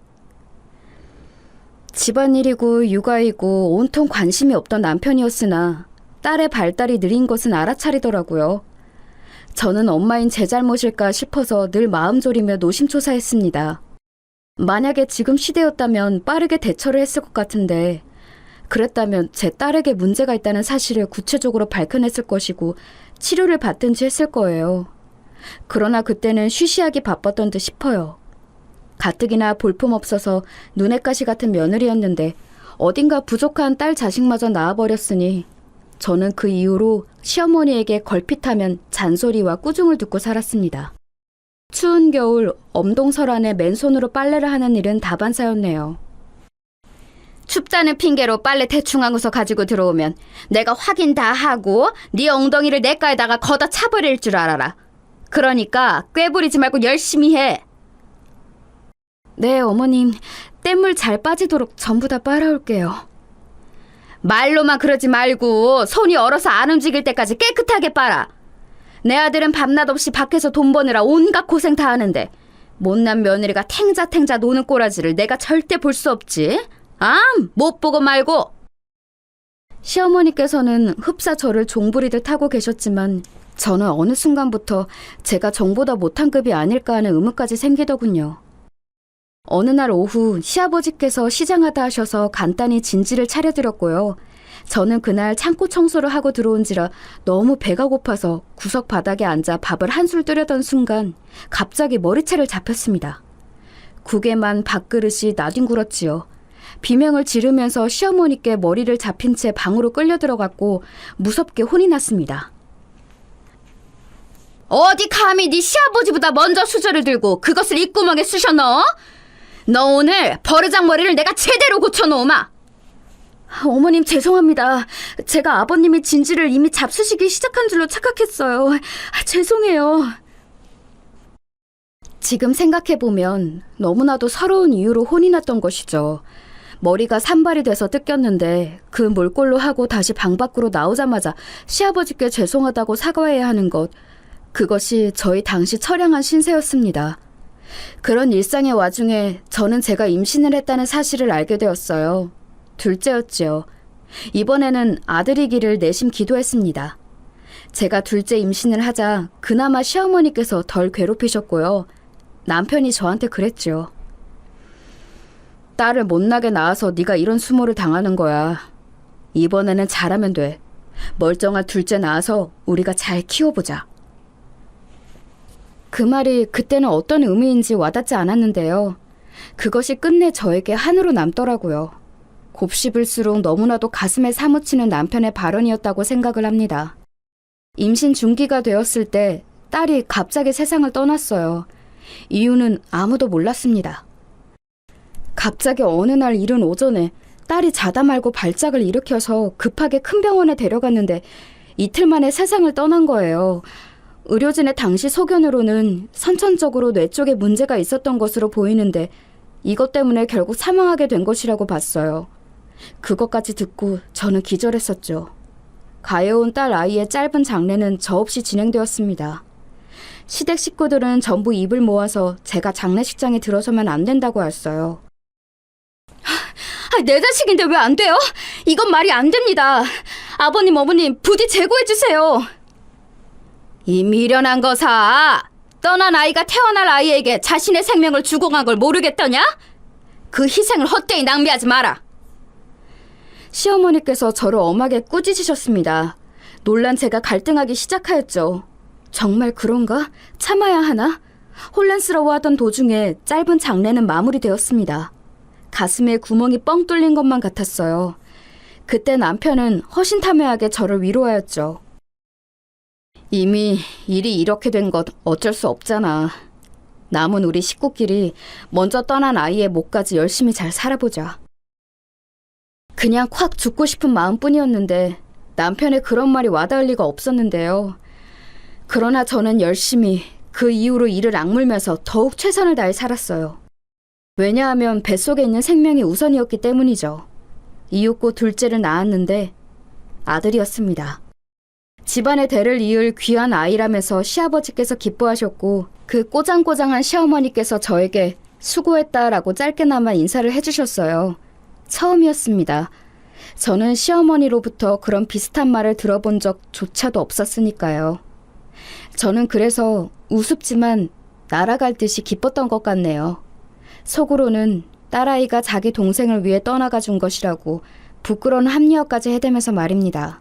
집안일이고 육아이고 온통 관심이 없던 남편이었으나 딸의 발달이 느린 것은 알아차리더라고요. 저는 엄마인 제 잘못일까 싶어서 늘 마음 졸이며 노심초사했습니다. 만약에 지금 시대였다면 빠르게 대처를 했을 것 같은데 그랬다면 제 딸에게 문제가 있다는 사실을 구체적으로 밝혀냈을 것이고 치료를 받든지 했을 거예요. 그러나 그때는 쉬쉬하기 바빴던 듯 싶어요. 가뜩이나 볼품없어서 눈엣 가시 같은 며느리였는데 어딘가 부족한 딸 자식마저 낳아버렸으니 저는 그 이후로 시어머니에게 걸핏하면 잔소리와 꾸중을 듣고 살았습니다. 추운 겨울 엄동설 안에 맨손으로 빨래를 하는 일은 다반사였네요. 춥다는 핑계로 빨래 대충 하고서 가지고 들어오면 내가 확인 다 하고 네 엉덩이를 냇가에다가 걷어 차버릴 줄 알아라. 그러니까 꾀부리지 말고 열심히 해. 네, 어머님. 뗏물 잘 빠지도록 전부 다 빨아올게요. 말로만 그러지 말고 손이 얼어서 안 움직일 때까지 깨끗하게 빨아. 내 아들은 밤낮 없이 밖에서 돈 버느라 온갖 고생 다 하는데 못난 며느리가 탱자탱자 노는 꼬라지를 내가 절대 볼 수 없지. 못 보고 말고. 시어머니께서는 흡사 저를 종부리듯 하고 계셨지만 저는 어느 순간부터 제가 정보다 못한 급이 아닐까 하는 의문까지 생기더군요. 어느 날 오후 시아버지께서 시장하다 하셔서 간단히 진지를 차려드렸고요. 저는 그날 창고 청소를 하고 들어온지라 너무 배가 고파서 구석 바닥에 앉아 밥을 한술 뜨려던 순간 갑자기 머리채를 잡혔습니다. 국에만 밥그릇이 나뒹굴었지요. 비명을 지르면서 시어머니께 머리를 잡힌 채 방으로 끌려 들어갔고 무섭게 혼이 났습니다. 어디 감히 네 시아버지보다 먼저 수저를 들고 그것을 입구멍에 쑤셔 넣어? 너 오늘 버르장머리를 내가 제대로 고쳐놓으마. 어머님 죄송합니다. 제가 아버님이 진지를 이미 잡수시기 시작한 줄로 착각했어요. 죄송해요. 지금 생각해보면 너무나도 서러운 이유로 혼이 났던 것이죠. 머리가 산발이 돼서 뜯겼는데 그 몰골로 하고 다시 방 밖으로 나오자마자 시아버지께 죄송하다고 사과해야 하는 것, 그것이 저희 당시 처량한 신세였습니다. 그런 일상의 와중에 저는 제가 임신을 했다는 사실을 알게 되었어요. 둘째였지요. 이번에는 아들이기를 내심 기도했습니다. 제가 둘째 임신을 하자 그나마 시어머니께서 덜 괴롭히셨고요. 남편이 저한테 그랬죠. 딸을 못나게 낳아서 네가 이런 수모를 당하는 거야. 이번에는 잘하면 돼. 멀쩡한 둘째 낳아서 우리가 잘 키워보자. 그 말이 그때는 어떤 의미인지 와닿지 않았는데요. 그것이 끝내 저에게 한으로 남더라고요. 곱씹을수록 너무나도 가슴에 사무치는 남편의 발언이었다고 생각을 합니다. 임신 중기가 되었을 때 딸이 갑자기 세상을 떠났어요. 이유는 아무도 몰랐습니다. 갑자기 어느 날 이른 오전에 딸이 자다 말고 발작을 일으켜서 급하게 큰 병원에 데려갔는데 이틀 만에 세상을 떠난 거예요. 의료진의 당시 소견으로는 선천적으로 뇌 쪽에 문제가 있었던 것으로 보이는데 이것 때문에 결국 사망하게 된 것이라고 봤어요. 그것까지 듣고 저는 기절했었죠. 가여운 딸 아이의 짧은 장례는 저 없이 진행되었습니다. 시댁 식구들은 전부 입을 모아서 제가 장례식장에 들어서면 안 된다고 했어요. 내 자식인데 왜 안 돼요? 이건 말이 안 됩니다. 아버님, 어머님, 부디 재고해주세요. 이 미련한 거사! 떠난 아이가 태어날 아이에게 자신의 생명을 주고 간 걸 모르겠더냐? 그 희생을 헛되이 낭비하지 마라. 시어머니께서 저를 엄하게 꾸짖으셨습니다. 놀란 제가 갈등하기 시작하였죠. 정말 그런가? 참아야 하나? 혼란스러워하던 도중에 짧은 장례는 마무리되었습니다. 가슴에 구멍이 뻥 뚫린 것만 같았어요. 그때 남편은 허심탄회하게 저를 위로하였죠. 이미 일이 이렇게 된 것 어쩔 수 없잖아. 남은 우리 식구끼리 먼저 떠난 아이의 몫까지 열심히 잘 살아보자. 그냥 콱 죽고 싶은 마음뿐이었는데 남편의 그런 말이 와닿을 리가 없었는데요. 그러나 저는 열심히 그 이후로 이를 악물면서 더욱 최선을 다해 살았어요. 왜냐하면 뱃속에 있는 생명이 우선이었기 때문이죠. 이윽고 둘째를 낳았는데 아들이었습니다. 집안의 대를 이을 귀한 아이라면서 시아버지께서 기뻐하셨고 그 꼬장꼬장한 시어머니께서 저에게 수고했다라고 짧게나마 인사를 해주셨어요. 처음이었습니다. 저는 시어머니로부터 그런 비슷한 말을 들어본 적조차도 없었으니까요. 저는 그래서 우습지만 날아갈 듯이 기뻤던 것 같네요. 속으로는 딸아이가 자기 동생을 위해 떠나가 준 것이라고 부끄러운 합리화까지 해대면서 말입니다.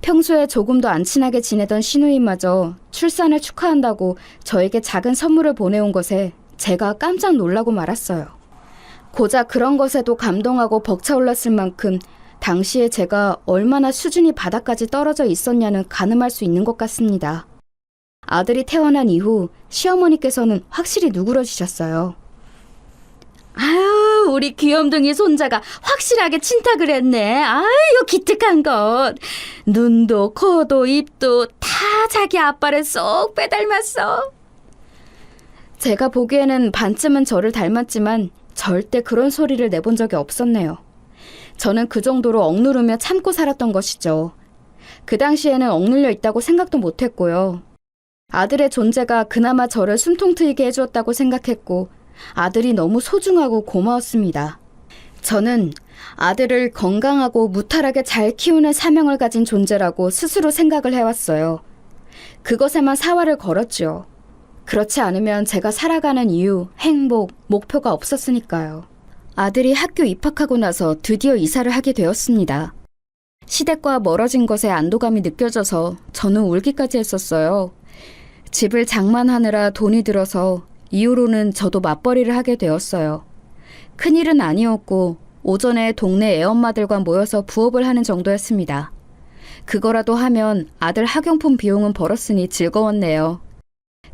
평소에 조금도 안 친하게 지내던 시누이마저 출산을 축하한다고 저에게 작은 선물을 보내온 것에 제가 깜짝 놀라고 말았어요. 고작 그런 것에도 감동하고 벅차올랐을 만큼 당시에 제가 얼마나 수준이 바닥까지 떨어져 있었냐는 가늠할 수 있는 것 같습니다. 아들이 태어난 이후 시어머니께서는 확실히 누그러지셨어요. 아유, 우리 귀염둥이 손자가 확실하게 친탁을 했네. 아유, 기특한 것. 눈도 코도 입도 다 자기 아빠를 쏙 빼닮았어. 제가 보기에는 반쯤은 저를 닮았지만 절대 그런 소리를 내본 적이 없었네요. 저는 그 정도로 억누르며 참고 살았던 것이죠. 그 당시에는 억눌려 있다고 생각도 못했고요. 아들의 존재가 그나마 저를 숨통 트이게 해주었다고 생각했고 아들이 너무 소중하고 고마웠습니다. 저는 아들을 건강하고 무탈하게 잘 키우는 사명을 가진 존재라고 스스로 생각을 해왔어요. 그것에만 사활을 걸었죠. 그렇지 않으면 제가 살아가는 이유, 행복, 목표가 없었으니까요. 아들이 학교 입학하고 나서 드디어 이사를 하게 되었습니다. 시댁과 멀어진 것에 안도감이 느껴져서 저는 울기까지 했었어요. 집을 장만하느라 돈이 들어서 이후로는 저도 맞벌이를 하게 되었어요. 큰일은 아니었고 오전에 동네 애엄마들과 모여서 부업을 하는 정도였습니다. 그거라도 하면 아들 학용품 비용은 벌었으니 즐거웠네요.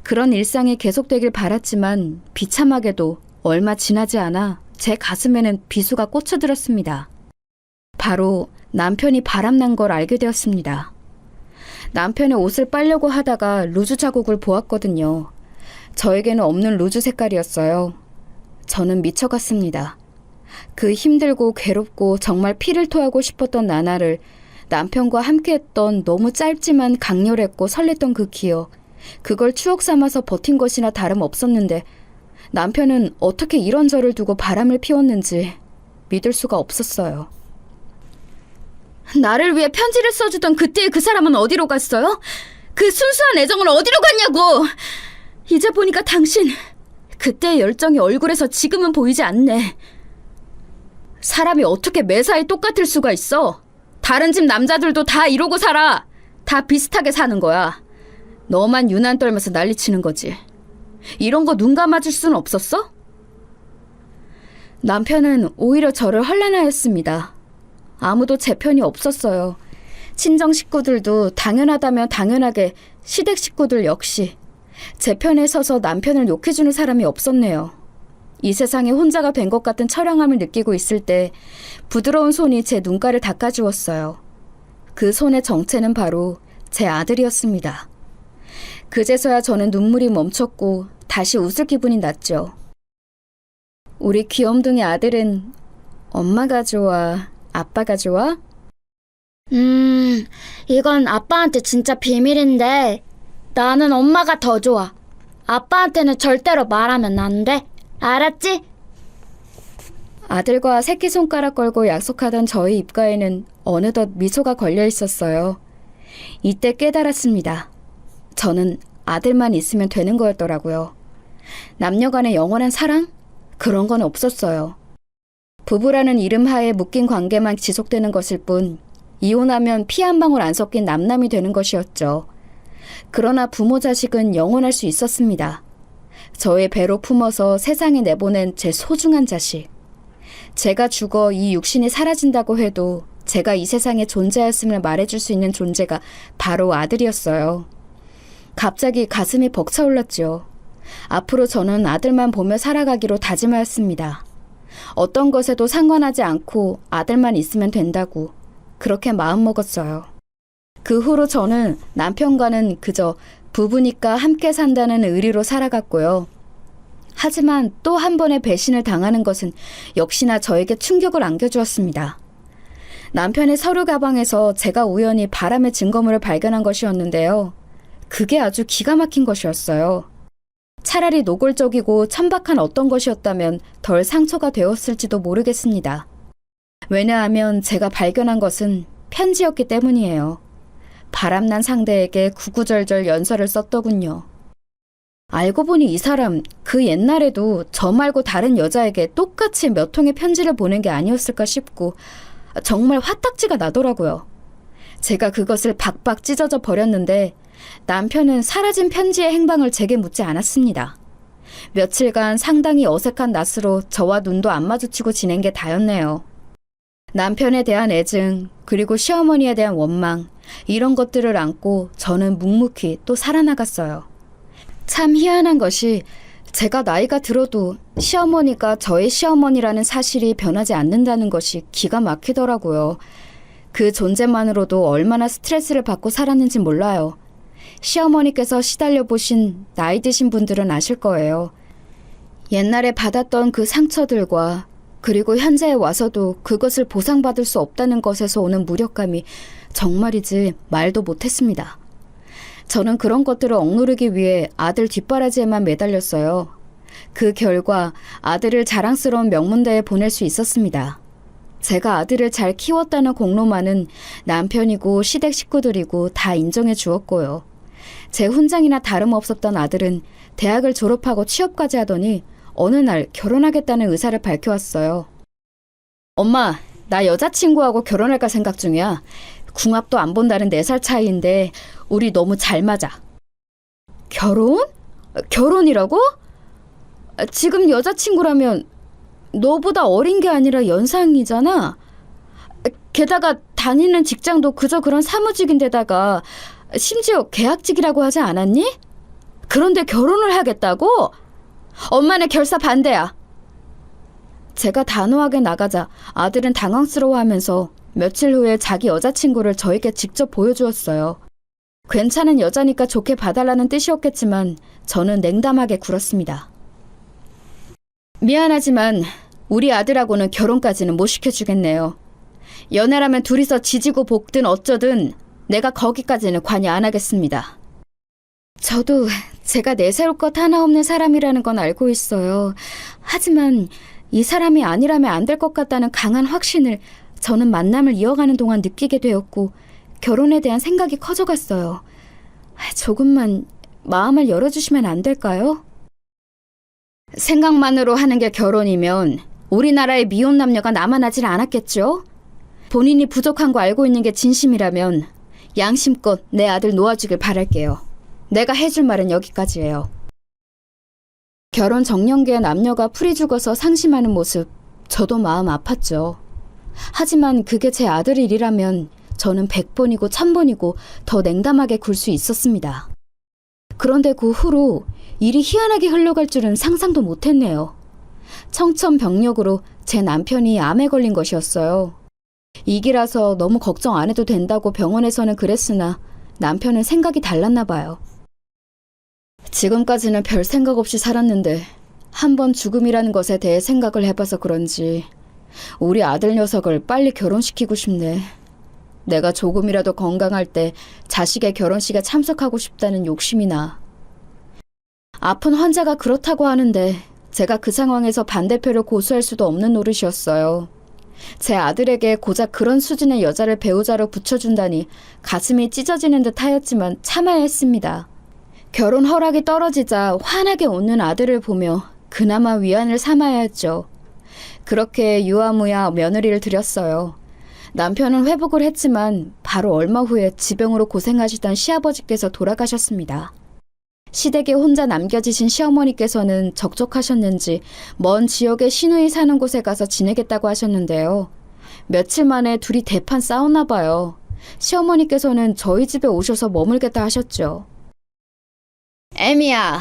그런 일상이 계속되길 바랐지만 비참하게도 얼마 지나지 않아 제 가슴에는 비수가 꽂혀들었습니다. 바로 남편이 바람난 걸 알게 되었습니다. 남편의 옷을 빨려고 하다가 루즈 자국을 보았거든요. 저에게는 없는 루즈 색깔이었어요. 저는 미쳐갔습니다. 그 힘들고 괴롭고 정말 피를 토하고 싶었던 나날을 남편과 함께했던 너무 짧지만 강렬했고 설렜던 그 기억, 그걸 추억 삼아서 버틴 것이나 다름없었는데 남편은 어떻게 이런 저를 두고 바람을 피웠는지 믿을 수가 없었어요. 나를 위해 편지를 써주던 그때의 그 사람은 어디로 갔어요? 그 순수한 애정은 어디로 갔냐고! 이제 보니까 당신, 그때의 열정이 얼굴에서 지금은 보이지 않네. 사람이 어떻게 매사에 똑같을 수가 있어? 다른 집 남자들도 다 이러고 살아. 다 비슷하게 사는 거야. 너만 유난 떨면서 난리치는 거지. 이런 거 눈 감아줄 수는 없었어? 남편은 오히려 저를 헌란하였습니다. 아무도 제 편이 없었어요. 친정 식구들도 당연하다면 당연하게 시댁 식구들 역시 제 편에 서서 남편을 욕해주는 사람이 없었네요. 이 세상에 혼자가 된 것 같은 처량함을 느끼고 있을 때 부드러운 손이 제 눈가를 닦아주었어요. 그 손의 정체는 바로 제 아들이었습니다. 그제서야 저는 눈물이 멈췄고 다시 웃을 기분이 났죠. 우리 귀염둥이 아들은 엄마가 좋아, 아빠가 좋아? 이건 아빠한테 진짜 비밀인데 나는 엄마가 더 좋아. 아빠한테는 절대로 말하면 안 돼. 알았지? 아들과 새끼손가락 걸고 약속하던 저희 입가에는 어느덧 미소가 걸려 있었어요. 이때 깨달았습니다. 저는 아들만 있으면 되는 거였더라고요. 남녀 간의 영원한 사랑? 그런 건 없었어요. 부부라는 이름 하에 묶인 관계만 지속되는 것일 뿐 이혼하면 피 한 방울 안 섞인 남남이 되는 것이었죠. 그러나 부모 자식은 영원할 수 있었습니다. 저의 배로 품어서 세상에 내보낸 제 소중한 자식. 제가 죽어 이 육신이 사라진다고 해도 제가 이 세상에 존재하였음을 말해줄 수 있는 존재가 바로 아들이었어요. 갑자기 가슴이 벅차올랐죠. 앞으로 저는 아들만 보며 살아가기로 다짐하였습니다. 어떤 것에도 상관하지 않고 아들만 있으면 된다고 그렇게 마음먹었어요. 그 후로 저는 남편과는 그저 부부니까 함께 산다는 의리로 살아갔고요. 하지만 또 한 번의 배신을 당하는 것은 역시나 저에게 충격을 안겨주었습니다. 남편의 서류 가방에서 제가 우연히 바람의 증거물을 발견한 것이었는데요. 그게 아주 기가 막힌 것이었어요. 차라리 노골적이고 천박한 어떤 것이었다면 덜 상처가 되었을지도 모르겠습니다. 왜냐하면 제가 발견한 것은 편지였기 때문이에요. 바람난 상대에게 구구절절 연설을 썼더군요. 알고 보니 이 사람 그 옛날에도 저 말고 다른 여자에게 똑같이 몇 통의 편지를 보낸 게 아니었을까 싶고 정말 화딱지가 나더라고요. 제가 그것을 박박 찢어져 버렸는데 남편은 사라진 편지의 행방을 제게 묻지 않았습니다. 며칠간 상당히 어색한 낯으로 저와 눈도 안 마주치고 지낸 게 다였네요. 남편에 대한 애증, 그리고 시어머니에 대한 원망, 이런 것들을 안고 저는 묵묵히 또 살아나갔어요. 참 희한한 것이 제가 나이가 들어도 시어머니가 저의 시어머니라는 사실이 변하지 않는다는 것이 기가 막히더라고요. 그 존재만으로도 얼마나 스트레스를 받고 살았는지 몰라요. 시어머니께서 시달려 보신 나이 드신 분들은 아실 거예요. 옛날에 받았던 그 상처들과 그리고 현재에 와서도 그것을 보상받을 수 없다는 것에서 오는 무력감이 정말이지 말도 못했습니다. 저는 그런 것들을 억누르기 위해 아들 뒷바라지에만 매달렸어요. 그 결과 아들을 자랑스러운 명문대에 보낼 수 있었습니다. 제가 아들을 잘 키웠다는 공로만은 남편이고 시댁 식구들이고 다 인정해 주었고요. 제 훈장이나 다름없었던 아들은 대학을 졸업하고 취업까지 하더니 어느 날 결혼하겠다는 의사를 밝혀왔어요. 엄마, 나 여자친구하고 결혼할까 생각 중이야. 궁합도 안 본다는 4살 차이인데 우리 너무 잘 맞아. 결혼? 결혼이라고? 지금 여자친구라면 너보다 어린 게 아니라 연상이잖아. 게다가 다니는 직장도 그저 그런 사무직인데다가 심지어 계약직이라고 하지 않았니? 그런데 결혼을 하겠다고? 엄마는 결사 반대야. 제가 단호하게 나가자 아들은 당황스러워하면서 며칠 후에 자기 여자친구를 저에게 직접 보여주었어요. 괜찮은 여자니까 좋게 봐달라는 뜻이었겠지만 저는 냉담하게 굴었습니다. 미안하지만 우리 아들하고는 결혼까지는 못 시켜주겠네요. 연애라면 둘이서 지지고 볶든 어쩌든 내가 거기까지는 관여 안 하겠습니다. 저도 제가 내세울 것 하나 없는 사람이라는 건 알고 있어요. 하지만 이 사람이 아니라면 안 될 것 같다는 강한 확신을 저는 만남을 이어가는 동안 느끼게 되었고 결혼에 대한 생각이 커져갔어요. 조금만 마음을 열어주시면 안 될까요? 생각만으로 하는 게 결혼이면 우리나라의 미혼 남녀가 남아나질 않았겠죠? 본인이 부족한 거 알고 있는 게 진심이라면 양심껏 내 아들 놓아주길 바랄게요. 내가 해줄 말은 여기까지예요. 결혼 정년기에 남녀가 풀이 죽어서 상심하는 모습, 저도 마음 아팠죠. 하지만 그게 제 아들 일이라면 저는 100번이고 1000번이고 더 냉담하게 굴 수 있었습니다. 그런데 그 후로 일이 희한하게 흘러갈 줄은 상상도 못했네요. 청천벽력으로 제 남편이 암에 걸린 것이었어요. 이기라서 너무 걱정 안 해도 된다고 병원에서는 그랬으나 남편은 생각이 달랐나 봐요. 지금까지는 별 생각 없이 살았는데 한 번 죽음이라는 것에 대해 생각을 해봐서 그런지 우리 아들 녀석을 빨리 결혼시키고 싶네. 내가 조금이라도 건강할 때 자식의 결혼식에 참석하고 싶다는 욕심이 나. 아픈 환자가 그렇다고 하는데 제가 그 상황에서 반대표를 고수할 수도 없는 노릇이었어요. 제 아들에게 고작 그런 수준의 여자를 배우자로 붙여준다니 가슴이 찢어지는 듯 하였지만 참아야 했습니다. 결혼 허락이 떨어지자 환하게 웃는 아들을 보며 그나마 위안을 삼아야 했죠. 그렇게 유아무야 며느리를 들였어요. 남편은 회복을 했지만 바로 얼마 후에 지병으로 고생하시던 시아버지께서 돌아가셨습니다. 시댁에 혼자 남겨지신 시어머니께서는 적적하셨는지 먼 지역의 시누이 사는 곳에 가서 지내겠다고 하셨는데요. 며칠 만에 둘이 대판 싸웠나 봐요. 시어머니께서는 저희 집에 오셔서 머물겠다 하셨죠. 애미야,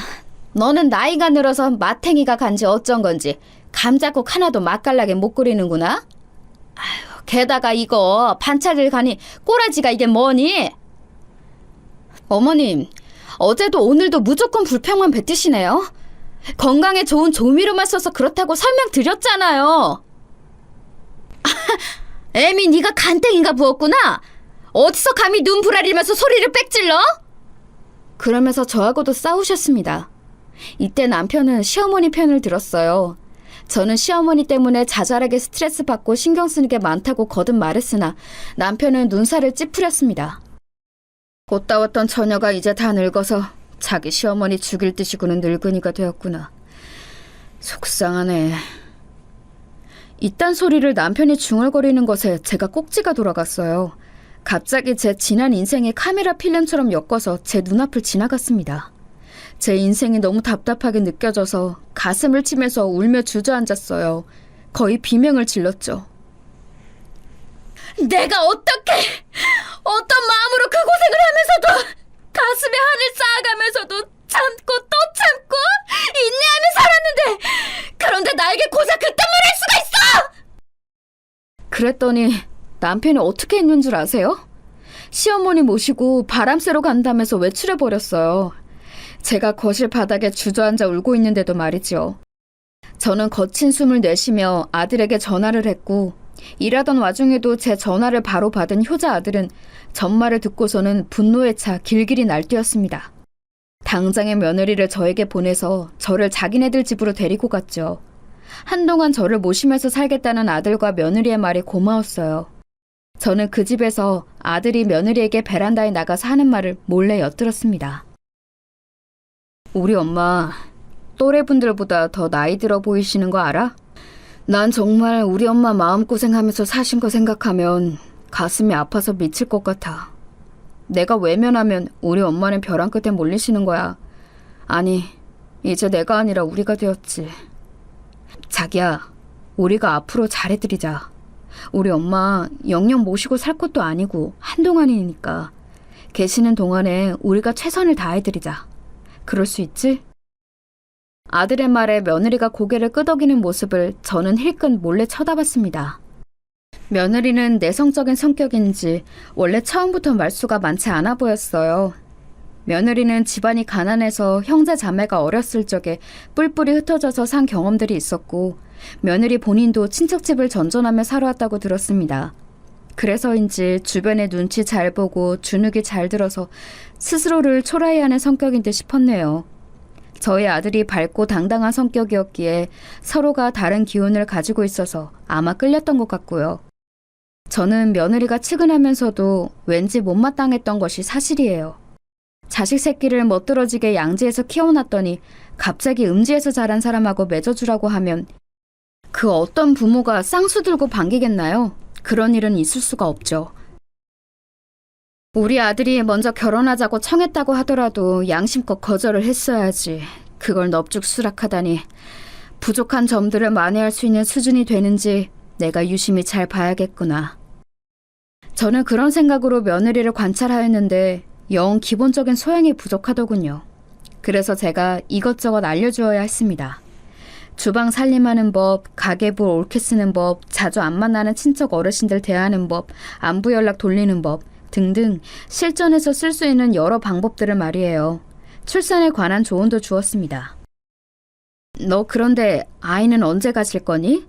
너는 나이가 늘어서 마탱이가 간지 어쩐 건지 감자국 하나도 맛깔나게 못 끓이는구나? 아휴, 게다가 이거 반찬을 가니 꼬라지가 이게 뭐니? 어머님, 어제도 오늘도 무조건 불평만 뱉으시네요. 건강에 좋은 조미료만 써서 그렇다고 설명드렸잖아요. 애미, 네가 간땡이가 부었구나. 어디서 감히 눈 부라리면서 소리를 빽질러? 그러면서 저하고도 싸우셨습니다. 이때 남편은 시어머니 편을 들었어요. 저는 시어머니 때문에 자잘하게 스트레스 받고 신경 쓰는 게 많다고 거듭 말했으나 남편은 눈살을 찌푸렸습니다. 꽃다웠던 처녀가 이제 다 늙어서 자기 시어머니 죽일 듯이 구는 늙은이가 되었구나. 속상하네. 이딴 소리를 남편이 중얼거리는 것에 제가 꼭지가 돌아갔어요. 갑자기 제 지난 인생의 카메라 필름처럼 엮어서 제 눈앞을 지나갔습니다. 제 인생이 너무 답답하게 느껴져서 가슴을 치면서 울며 주저앉았어요. 거의 비명을 질렀죠. 내가 어떻게 어떤 마음으로 그 고생을 하면서도 가슴에 한을 쌓아가면서도 참고 또 참고 인내하며 살았는데 그런데 나에게 고작 그딴 말 할 수가 있어! 그랬더니 남편이 어떻게 했는 줄 아세요? 시어머니 모시고 바람 쐬러 간다면서 외출해버렸어요. 제가 거실 바닥에 주저앉아 울고 있는데도 말이죠. 저는 거친 숨을 내쉬며 아들에게 전화를 했고 일하던 와중에도 제 전화를 바로 받은 효자 아들은 전말을 듣고서는 분노에 차 길길이 날뛰었습니다. 당장의 며느리를 저에게 보내서 저를 자기네들 집으로 데리고 갔죠. 한동안 저를 모시면서 살겠다는 아들과 며느리의 말이 고마웠어요. 저는 그 집에서 아들이 며느리에게 베란다에 나가서 하는 말을 몰래 엿들었습니다. 우리 엄마 또래분들보다 더 나이 들어 보이시는 거 알아? 난 정말 우리 엄마 마음고생하면서 사신 거 생각하면 가슴이 아파서 미칠 것 같아. 내가 외면하면 우리 엄마는 벼랑 끝에 몰리시는 거야. 아니, 이제 내가 아니라 우리가 되었지. 자기야, 우리가 앞으로 잘해드리자. 우리 엄마 영영 모시고 살 것도 아니고 한동안이니까 계시는 동안에 우리가 최선을 다해드리자. 그럴 수 있지? 아들의 말에 며느리가 고개를 끄덕이는 모습을 저는 힐끗 몰래 쳐다봤습니다. 며느리는 내성적인 성격인지 원래 처음부터 말수가 많지 않아 보였어요. 며느리는 집안이 가난해서 형제 자매가 어렸을 적에 뿔뿔이 흩어져서 산 경험들이 있었고 며느리 본인도 친척집을 전전하며 살아왔다고 들었습니다. 그래서인지 주변의 눈치 잘 보고 주눅이 잘 들어서 스스로를 초라히 하는 성격인 듯 싶었네요. 저희 아들이 밝고 당당한 성격이었기에 서로가 다른 기운을 가지고 있어서 아마 끌렸던 것 같고요. 저는 며느리가 측은하면서도 왠지 못마땅했던 것이 사실이에요. 자식 새끼를 멋들어지게 양지에서 키워놨더니 갑자기 음지에서 자란 사람하고 맺어주라고 하면 그 어떤 부모가 쌍수 들고 반기겠나요? 그런 일은 있을 수가 없죠. 우리 아들이 먼저 결혼하자고 청했다고 하더라도 양심껏 거절을 했어야지. 그걸 넙죽 수락하다니. 부족한 점들을 만회할 수 있는 수준이 되는지 내가 유심히 잘 봐야겠구나. 저는 그런 생각으로 며느리를 관찰하였는데 영 기본적인 소양이 부족하더군요. 그래서 제가 이것저것 알려주어야 했습니다. 주방 살림하는 법, 가계부 옳게 쓰는 법, 자주 안 만나는 친척 어르신들 대하는 법, 안부 연락 돌리는 법 등등 실전에서 쓸 수 있는 여러 방법들을 말이에요. 출산에 관한 조언도 주었습니다. 너 그런데 아이는 언제 가질 거니?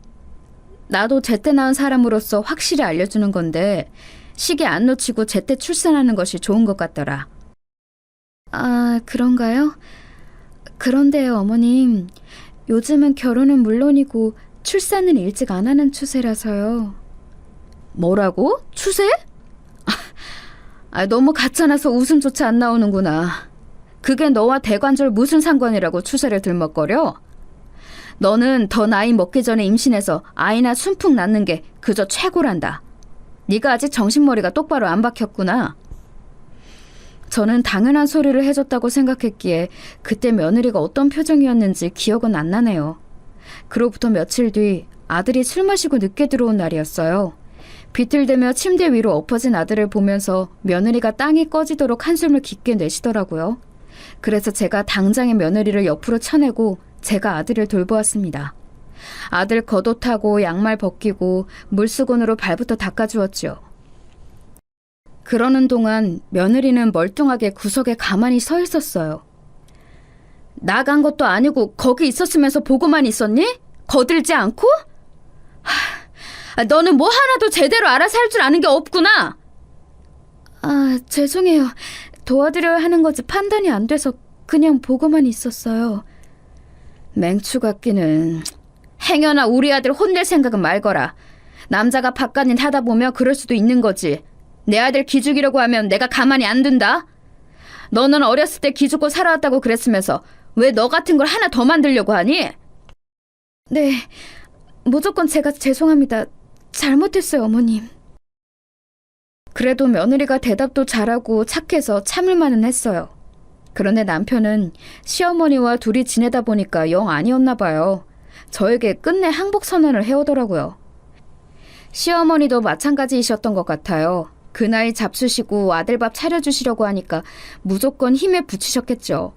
나도 제때 낳은 사람으로서 확실히 알려주는 건데 시기 안 놓치고 제때 출산하는 것이 좋은 것 같더라. 아, 그런가요? 그런데요, 어머님. 요즘은 결혼은 물론이고 출산은 일찍 안 하는 추세라서요. 뭐라고? 추세? 너무 가짜나서 웃음조차 안 나오는구나. 그게 너와 대관절 무슨 상관이라고 추세를 들먹거려? 너는 더 나이 먹기 전에 임신해서 아이나 순풍 낳는 게 그저 최고란다. 네가 아직 정신머리가 똑바로 안 박혔구나. 저는 당연한 소리를 해줬다고 생각했기에 그때 며느리가 어떤 표정이었는지 기억은 안 나네요. 그로부터 며칠 뒤 아들이 술 마시고 늦게 들어온 날이었어요. 비틀대며 침대 위로 엎어진 아들을 보면서 며느리가 땅이 꺼지도록 한숨을 깊게 내쉬더라고요. 그래서 제가 당장에 며느리를 옆으로 쳐내고 제가 아들을 돌보았습니다. 아들 겉옷하고 양말 벗기고 물수건으로 발부터 닦아주었지요. 그러는 동안 며느리는 멀뚱하게 구석에 가만히 서 있었어요. 나간 것도 아니고 거기 있었으면서 보고만 있었니? 거들지 않고? 너는 뭐 하나도 제대로 알아서 할 줄 아는 게 없구나. 죄송해요. 도와드려야 하는 거지 판단이 안 돼서 그냥 보고만 있었어요. 맹추 같기는. 행여나 우리 아들 혼낼 생각은 말거라. 남자가 바깥일 하다 보면 그럴 수도 있는 거지. 내 아들 기죽이려고 하면 내가 가만히 안 둔다. 너는 어렸을 때 기죽고 살아왔다고 그랬으면서 왜 너 같은 걸 하나 더 만들려고 하니? 네, 무조건 제가 죄송합니다. 잘못했어요, 어머님. 그래도 며느리가 대답도 잘하고 착해서 참을만은 했어요. 그런데 남편은 시어머니와 둘이 지내다 보니까 영 아니었나 봐요. 저에게 끝내 항복 선언을 해오더라고요. 시어머니도 마찬가지이셨던 것 같아요. 그 나이 잡수시고 아들밥 차려주시려고 하니까 무조건 힘에 부치셨겠죠.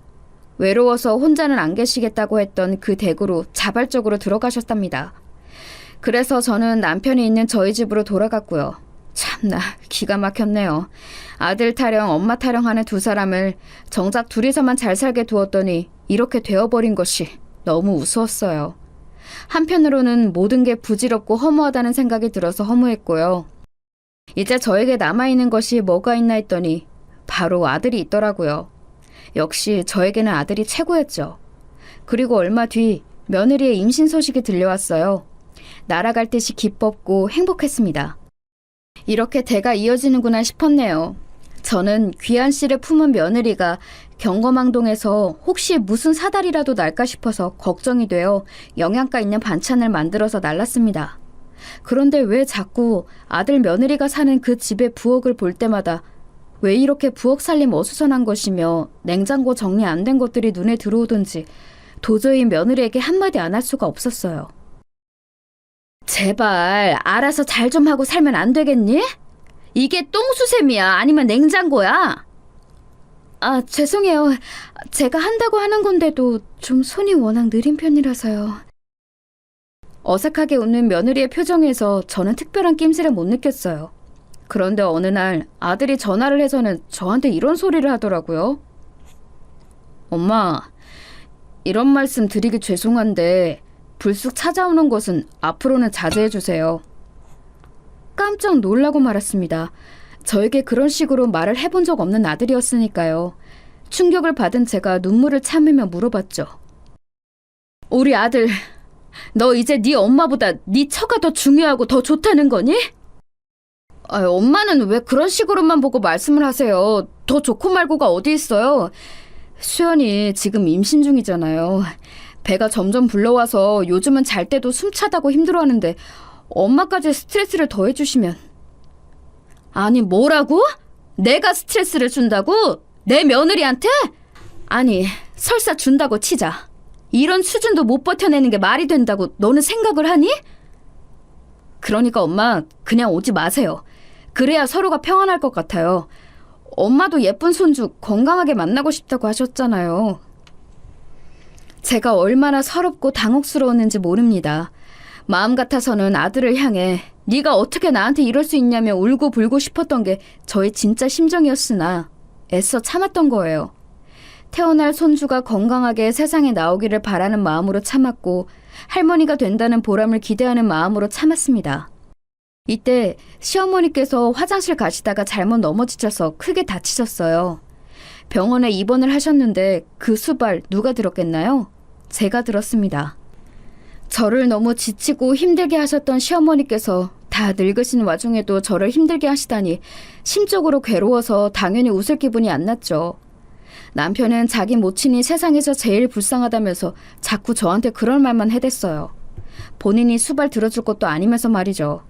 외로워서 혼자는 안 계시겠다고 했던 그 댁으로 자발적으로 들어가셨답니다. 그래서 저는 남편이 있는 저희 집으로 돌아갔고요. 참나 기가 막혔네요. 아들 타령 엄마 타령하는 두 사람을 정작 둘이서만 잘 살게 두었더니 이렇게 되어버린 것이 너무 우스웠어요. 한편으로는 모든 게 부질없고 허무하다는 생각이 들어서 허무했고요. 이제 저에게 남아있는 것이 뭐가 있나 했더니 바로 아들이 있더라고요. 역시 저에게는 아들이 최고였죠. 그리고 얼마 뒤 며느리의 임신 소식이 들려왔어요. 날아갈 듯이 기뻤고 행복했습니다. 이렇게 대가 이어지는구나 싶었네요. 저는 귀한 씨를 품은 며느리가 경거망동에서 혹시 무슨 사달이라도 날까 싶어서 걱정이 되어 영양가 있는 반찬을 만들어서 날랐습니다. 그런데 왜 자꾸 아들 며느리가 사는 그 집의 부엌을 볼 때마다 왜 이렇게 부엌 살림 어수선한 것이며 냉장고 정리 안 된 것들이 눈에 들어오던지 도저히 며느리에게 한마디 안 할 수가 없었어요. 제발 알아서 잘 좀 하고 살면 안 되겠니? 이게 똥수세미야 아니면 냉장고야? 죄송해요. 제가 한다고 하는 건데도 좀 손이 워낙 느린 편이라서요. 어색하게 웃는 며느리의 표정에서 저는 특별한 낌새를 못 느꼈어요. 그런데 어느 날 아들이 전화를 해서는 저한테 이런 소리를 하더라고요. 엄마, 이런 말씀 드리기 죄송한데 불쑥 찾아오는 것은 앞으로는 자제해주세요. 깜짝 놀라고 말았습니다. 저에게 그런 식으로 말을 해본 적 없는 아들이었으니까요. 충격을 받은 제가 눈물을 참으며 물어봤죠. 우리 아들, 너 이제 네 엄마보다 네 처가 더 중요하고 더 좋다는 거니? 엄마는 왜 그런 식으로만 보고 말씀을 하세요. 더 좋고 말고가 어디 있어요. 수연이 지금 임신 중이잖아요. 배가 점점 불러와서 요즘은 잘 때도 숨차다고 힘들어하는데 엄마까지 스트레스를 더해주시면. 아니 뭐라고? 내가 스트레스를 준다고? 내 며느리한테? 아니 설사 준다고 치자. 이런 수준도 못 버텨내는 게 말이 된다고 너는 생각을 하니? 그러니까 엄마 그냥 오지 마세요. 그래야 서로가 평안할 것 같아요. 엄마도 예쁜 손주 건강하게 만나고 싶다고 하셨잖아요. 제가 얼마나 서럽고 당혹스러웠는지 모릅니다. 마음 같아서는 아들을 향해 네가 어떻게 나한테 이럴 수 있냐며 울고 불고 싶었던 게 저의 진짜 심정이었으나 애써 참았던 거예요. 태어날 손주가 건강하게 세상에 나오기를 바라는 마음으로 참았고 할머니가 된다는 보람을 기대하는 마음으로 참았습니다. 이때 시어머니께서 화장실 가시다가 잘못 넘어지셔서 크게 다치셨어요. 병원에 입원을 하셨는데 그 수발 누가 들었겠나요? 제가 들었습니다. 저를 너무 지치고 힘들게 하셨던 시어머니께서 다 늙으신 와중에도 저를 힘들게 하시다니 심적으로 괴로워서 당연히 웃을 기분이 안 났죠. 남편은 자기 모친이 세상에서 제일 불쌍하다면서 자꾸 저한테 그럴 말만 해댔어요. 본인이 수발 들어줄 것도 아니면서 말이죠.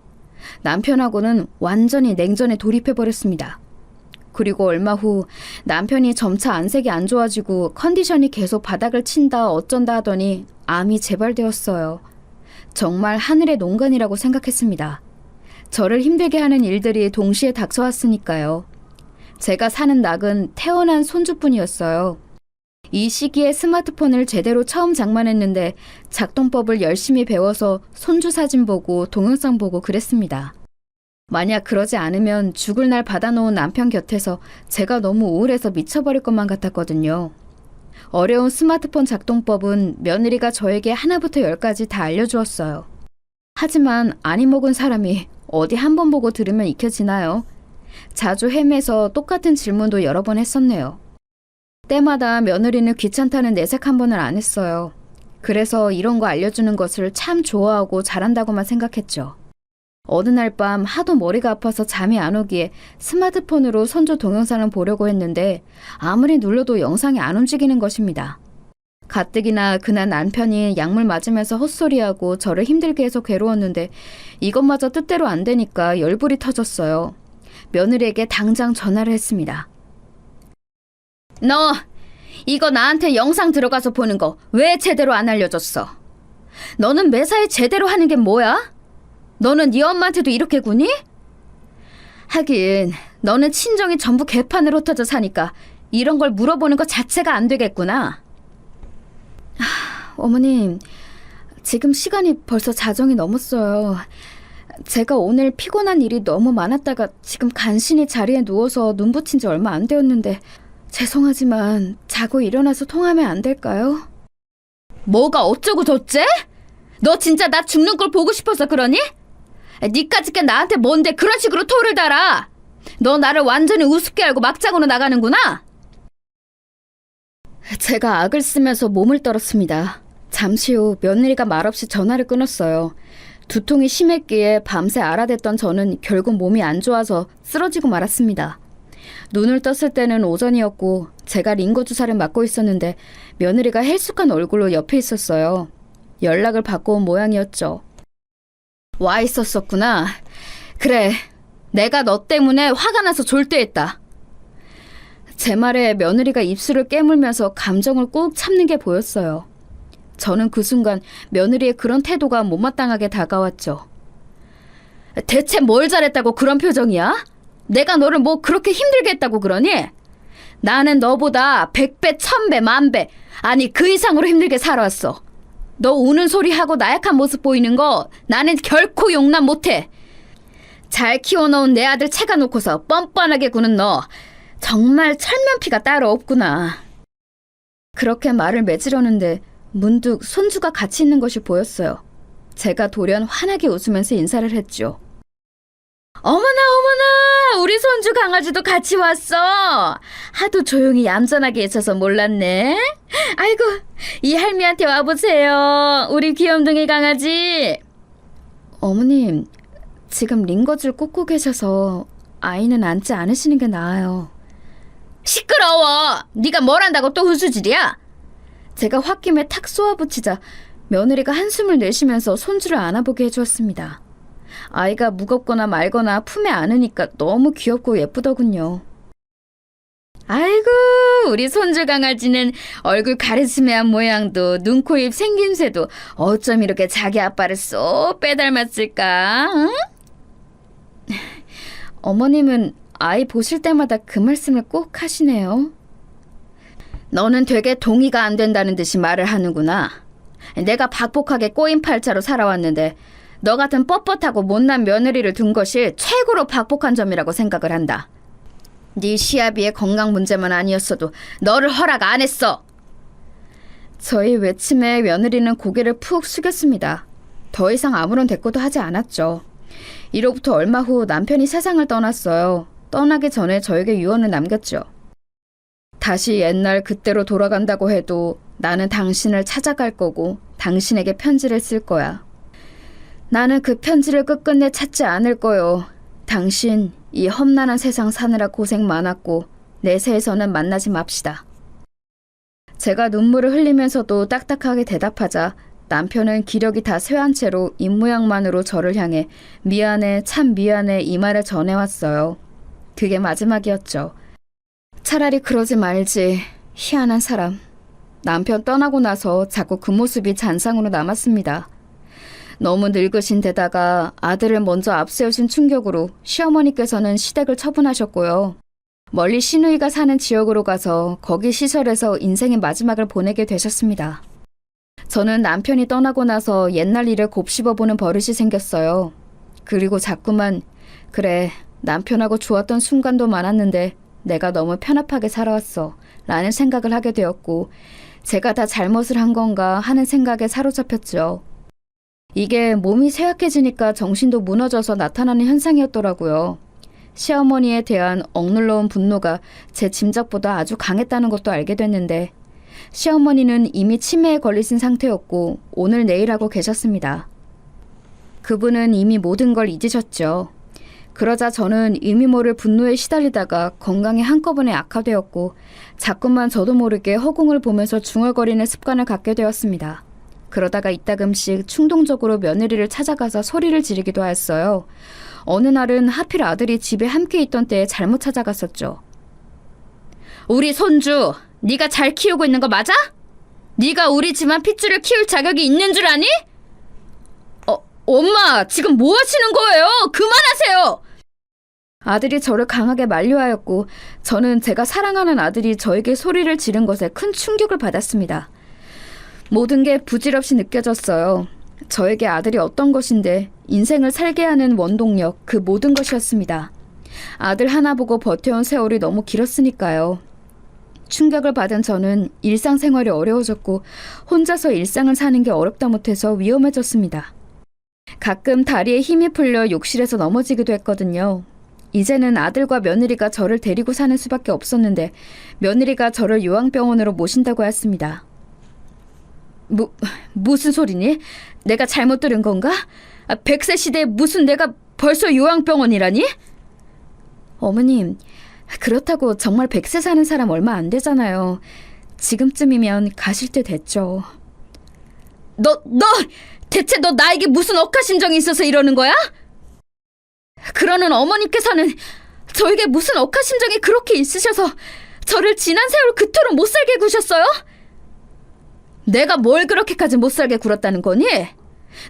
남편하고는 완전히 냉전에 돌입해버렸습니다. 그리고 얼마 후 남편이 점차 안색이 안 좋아지고 컨디션이 계속 바닥을 친다 어쩐다 하더니 암이 재발되었어요. 정말 하늘의 농간이라고 생각했습니다. 저를 힘들게 하는 일들이 동시에 닥쳐왔으니까요. 제가 사는 낙은 태어난 손주뿐이었어요. 이 시기에 스마트폰을 제대로 처음 장만했는데 작동법을 열심히 배워서 손주 사진 보고 동영상 보고 그랬습니다. 만약 그러지 않으면 죽을 날 받아놓은 남편 곁에서 제가 너무 우울해서 미쳐버릴 것만 같았거든요. 어려운 스마트폰 작동법은 며느리가 저에게 하나부터 열까지 다 알려주었어요. 하지만 아니 먹은 사람이 어디 한 번 보고 들으면 익혀지나요? 자주 헤매서 똑같은 질문도 여러 번 했었네요. 때마다 며느리는 귀찮다는 내색 한 번을 안 했어요. 그래서 이런 거 알려주는 것을 참 좋아하고 잘한다고만 생각했죠. 어느 날 밤 하도 머리가 아파서 잠이 안 오기에 스마트폰으로 손주 동영상을 보려고 했는데 아무리 눌러도 영상이 안 움직이는 것입니다. 가뜩이나 그날 남편이 약물 맞으면서 헛소리하고 저를 힘들게 해서 괴로웠는데 이것마저 뜻대로 안 되니까 열불이 터졌어요. 며느리에게 당장 전화를 했습니다. 너 이거 나한테 영상 들어가서 보는 거 왜 제대로 안 알려줬어? 너는 매사에 제대로 하는 게 뭐야? 너는 네 엄마한테도 이렇게 구니? 하긴 너는 친정이 전부 개판으로 흩어져 사니까 이런 걸 물어보는 것 자체가 안 되겠구나. 어머님, 지금 시간이 벌써 자정이 넘었어요. 제가 오늘 피곤한 일이 너무 많았다가 지금 간신히 자리에 누워서 눈 붙인 지 얼마 안 되었는데 죄송하지만 자고 일어나서 통화하면 안 될까요? 뭐가 어쩌고 저째? 너 진짜 나 죽는 걸 보고 싶어서 그러니? 니까짓 게 나한테 뭔데 그런 식으로 토를 달아? 너 나를 완전히 우습게 알고 막장으로 나가는구나? 제가 악을 쓰면서 몸을 떨었습니다. 잠시 후 며느리가 말없이 전화를 끊었어요. 두통이 심했기에 밤새 알아댔던 저는 결국 몸이 안 좋아서 쓰러지고 말았습니다. 눈을 떴을 때는 오전이었고 제가 링거 주사를 맞고 있었는데 며느리가 헬쑥한 얼굴로 옆에 있었어요. 연락을 받고 온 모양이었죠. 와 있었었구나. 그래, 내가 너 때문에 화가 나서 졸대했다. 제 말에 며느리가 입술을 깨물면서 감정을 꾹 참는 게 보였어요. 저는 그 순간 며느리의 그런 태도가 못마땅하게 다가왔죠. 대체 뭘 잘했다고 그런 표정이야? 내가 너를 뭐 그렇게 힘들게 했다고 그러니? 나는 너보다 100배, 1000배, 10,000배, 아니 그 이상으로 힘들게 살아왔어. 너 우는 소리 하고 나약한 모습 보이는 거 나는 결코 용납 못해. 잘 키워놓은 내 아들 채가 놓고서 뻔뻔하게 구는 너 정말 철면피가 따로 없구나. 그렇게 말을 맺으려는데 문득 손주가 같이 있는 것이 보였어요. 제가 돌연 환하게 웃으면서 인사를 했죠. 어머나 어머나, 우리 손주 강아지도 같이 왔어. 하도 조용히 얌전하게 있어서 몰랐네. 아이고, 이 할미한테 와보세요. 우리 귀염둥이 강아지. 어머님, 지금 링거줄 꽂고 계셔서 아이는 앉지 않으시는 게 나아요. 시끄러워. 네가 뭘 한다고 또 후수질이야? 제가 홧김에 탁 쏘아붙이자 며느리가 한숨을 내쉬면서 손주를 안아보게 해주었습니다. 아이가 무겁거나 말거나 품에 안으니까 너무 귀엽고 예쁘더군요. 아이고, 우리 손주 강아지는 얼굴 가르스메한 모양도 눈, 코, 입 생김새도 어쩜 이렇게 자기 아빠를 쏙 빼닮았을까? 응? 어머님은 아이 보실 때마다 그 말씀을 꼭 하시네요. 너는 되게 동의가 안 된다는 듯이 말을 하는구나. 내가 박복하게 꼬인 팔자로 살아왔는데 너 같은 뻣뻣하고 못난 며느리를 둔 것이 최고로 박복한 점이라고 생각을 한다. 네 시아비의 건강 문제만 아니었어도 너를 허락 안 했어. 저희 외침에 며느리는 고개를 푹 숙였습니다. 더 이상 아무런 대꾸도 하지 않았죠. 이로부터 얼마 후 남편이 세상을 떠났어요. 떠나기 전에 저에게 유언을 남겼죠. 다시 옛날 그때로 돌아간다고 해도 나는 당신을 찾아갈 거고 당신에게 편지를 쓸 거야. 나는 그 편지를 끝끝내 찾지 않을 거요. 당신 이 험난한 세상 사느라 고생 많았고 내세에서는 만나지 맙시다. 제가 눈물을 흘리면서도 딱딱하게 대답하자 남편은 기력이 다 쇠한 채로 입모양만으로 저를 향해 미안해, 참 미안해 이 말을 전해왔어요. 그게 마지막이었죠. 차라리 그러지 말지. 희한한 사람. 남편 떠나고 나서 자꾸 그 모습이 잔상으로 남았습니다. 너무 늙으신 데다가 아들을 먼저 앞세우신 충격으로 시어머니께서는 시댁을 처분하셨고요. 멀리 시누이가 사는 지역으로 가서 거기 시설에서 인생의 마지막을 보내게 되셨습니다. 저는 남편이 떠나고 나서 옛날 일을 곱씹어보는 버릇이 생겼어요. 그리고 자꾸만 그래, 남편하고 좋았던 순간도 많았는데 내가 너무 편협하게 살아왔어 라는 생각을 하게 되었고 제가 다 잘못을 한 건가 하는 생각에 사로잡혔죠. 이게 몸이 쇠약해지니까 정신도 무너져서 나타나는 현상이었더라고요. 시어머니에 대한 억눌러온 분노가 제 짐작보다 아주 강했다는 것도 알게 됐는데 시어머니는 이미 치매에 걸리신 상태였고 오늘 내일 하고 계셨습니다. 그분은 이미 모든 걸 잊으셨죠. 그러자 저는 의미 모를 분노에 시달리다가 건강이 한꺼번에 악화되었고 자꾸만 저도 모르게 허공을 보면서 중얼거리는 습관을 갖게 되었습니다. 그러다가 이따금씩 충동적으로 며느리를 찾아가서 소리를 지르기도 하였어요. 어느 날은 하필 아들이 집에 함께 있던 때에 잘못 찾아갔었죠. 우리 손주, 네가 잘 키우고 있는 거 맞아? 네가 우리 집안 핏줄을 키울 자격이 있는 줄 아니? 엄마, 지금 뭐 하시는 거예요? 그만하세요! 아들이 저를 강하게 만류하였고 저는 제가 사랑하는 아들이 저에게 소리를 지른 것에 큰 충격을 받았습니다. 모든 게 부질없이 느껴졌어요. 저에게 아들이 어떤 것인데 인생을 살게 하는 원동력, 그 모든 것이었습니다. 아들 하나 보고 버텨온 세월이 너무 길었으니까요. 충격을 받은 저는 일상생활이 어려워졌고 혼자서 일상을 사는 게 어렵다 못해서 위험해졌습니다. 가끔 다리에 힘이 풀려 욕실에서 넘어지기도 했거든요. 이제는 아들과 며느리가 저를 데리고 사는 수밖에 없었는데 며느리가 저를 요양병원으로 모신다고 했습니다. 무슨 소리니? 내가 잘못 들은 건가? 100세 시대에 무슨 내가 벌써 요양병원이라니? 어머님, 그렇다고 정말 100세 사는 사람 얼마 안 되잖아요. 지금쯤이면 가실 때 됐죠. 대체 너 나에게 무슨 억하심정이 있어서 이러는 거야? 그러는 어머니께서는 저에게 무슨 억하심정이 그렇게 있으셔서 저를 지난 세월 그토록 못 살게 구셨어요? 내가 뭘 그렇게까지 못 살게 굴었다는 거니?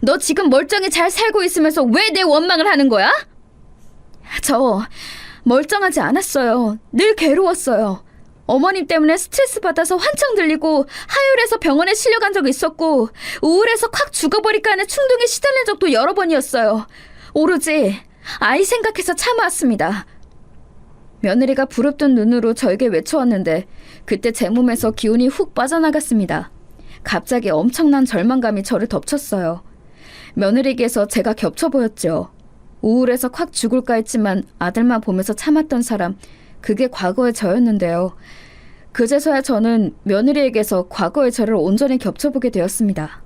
너 지금 멀쩡히 잘 살고 있으면서 왜 내 원망을 하는 거야? 저 멀쩡하지 않았어요. 늘 괴로웠어요. 어머님 때문에 스트레스 받아서 환청 들리고 하혈해서 병원에 실려간 적이 있었고 우울해서 콱 죽어버릴까 하는 충동에 시달린 적도 여러 번이었어요. 오로지 아이 생각해서 참아왔습니다. 며느리가 부릅뜬 눈으로 저에게 외쳐왔는데 그때 제 몸에서 기운이 훅 빠져나갔습니다. 갑자기 엄청난 절망감이 저를 덮쳤어요. 며느리에게서 제가 겹쳐 보였죠. 우울해서 콱 죽을까 했지만 아들만 보면서 참았던 사람, 그게 과거의 저였는데요. 그제서야 저는 며느리에게서 과거의 저를 온전히 겹쳐보게 되었습니다.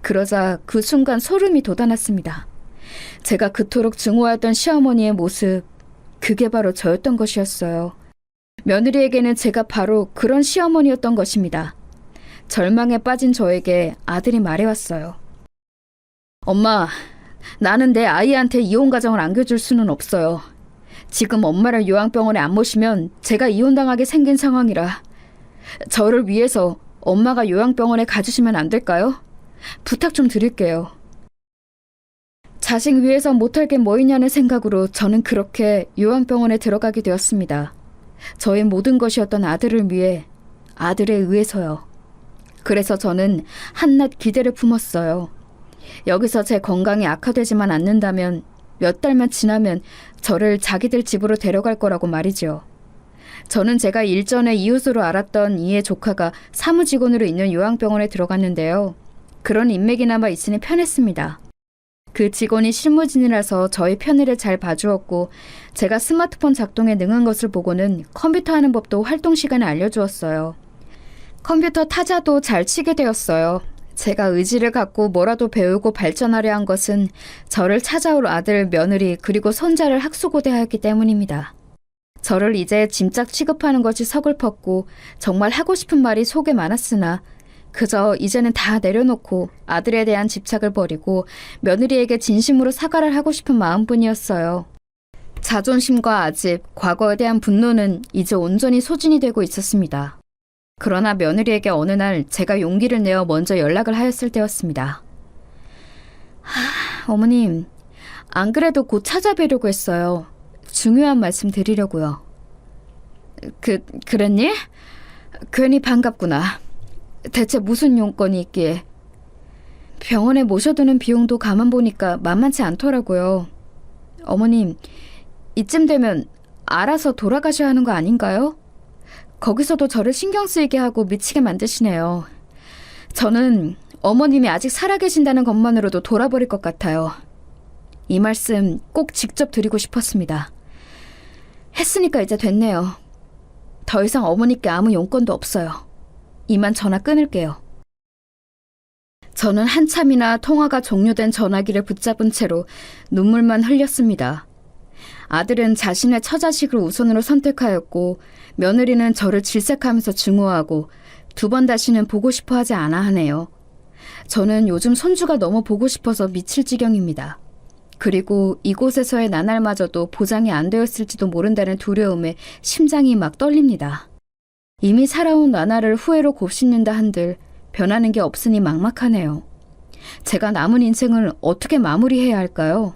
그러자 그 순간 소름이 돋아났습니다. 제가 그토록 증오하였던 시어머니의 모습, 그게 바로 저였던 것이었어요. 며느리에게는 제가 바로 그런 시어머니였던 것입니다. 절망에 빠진 저에게 아들이 말해왔어요. 엄마, 나는 내 아이한테 이혼 가정을 안겨줄 수는 없어요. 지금 엄마를 요양병원에 안 모시면 제가 이혼당하게 생긴 상황이라 저를 위해서 엄마가 요양병원에 가주시면 안 될까요? 부탁 좀 드릴게요. 자식 위해서 못할 게 뭐 있냐는 생각으로 저는 그렇게 요양병원에 들어가게 되었습니다. 저의 모든 것이었던 아들을 위해, 아들에 의해서요. 그래서 저는 한낱 기대를 품었어요. 여기서 제 건강이 악화되지만 않는다면 몇 달만 지나면 저를 자기들 집으로 데려갈 거라고 말이죠. 저는 제가 일전에 이웃으로 알았던 이의 조카가 사무직원으로 있는 요양병원에 들어갔는데요. 그런 인맥이나마 있으니 편했습니다. 그 직원이 실무진이라서 저희 편의를 잘 봐주었고 제가 스마트폰 작동에 능한 것을 보고는 컴퓨터 하는 법도 활동 시간에 알려주었어요. 컴퓨터 타자도 잘 치게 되었어요. 제가 의지를 갖고 뭐라도 배우고 발전하려 한 것은 저를 찾아올 아들, 며느리, 그리고 손자를 학수고대하였기 때문입니다. 저를 이제 짐짝 취급하는 것이 서글펐고 정말 하고 싶은 말이 속에 많았으나 그저 이제는 다 내려놓고 아들에 대한 집착을 버리고 며느리에게 진심으로 사과를 하고 싶은 마음뿐이었어요. 자존심과 아집, 과거에 대한 분노는 이제 온전히 소진이 되고 있었습니다. 그러나 며느리에게 어느 날 제가 용기를 내어 먼저 연락을 하였을 때였습니다. 어머님, 안 그래도 곧 찾아뵈려고 했어요. 중요한 말씀 드리려고요. 그랬니? 괜히 반갑구나. 대체 무슨 용건이 있기에? 병원에 모셔두는 비용도 가만 보니까 만만치 않더라고요. 어머님, 이쯤 되면 알아서 돌아가셔야 하는 거 아닌가요? 거기서도 저를 신경 쓰이게 하고 미치게 만드시네요. 저는 어머님이 아직 살아계신다는 것만으로도 돌아버릴 것 같아요. 이 말씀 꼭 직접 드리고 싶었습니다. 했으니까 이제 됐네요. 더 이상 어머니께 아무 용건도 없어요. 이만 전화 끊을게요. 저는 한참이나 통화가 종료된 전화기를 붙잡은 채로 눈물만 흘렸습니다. 아들은 자신의 처자식을 우선으로 선택하였고 며느리는 저를 질색하면서 증오하고 두 번 다시는 보고 싶어 하지 않아 하네요. 저는 요즘 손주가 너무 보고 싶어서 미칠 지경입니다. 그리고 이곳에서의 나날마저도 보장이 안 되었을지도 모른다는 두려움에 심장이 막 떨립니다. 이미 살아온 나날을 후회로 곱씹는다 한들 변하는 게 없으니 막막하네요. 제가 남은 인생을 어떻게 마무리해야 할까요?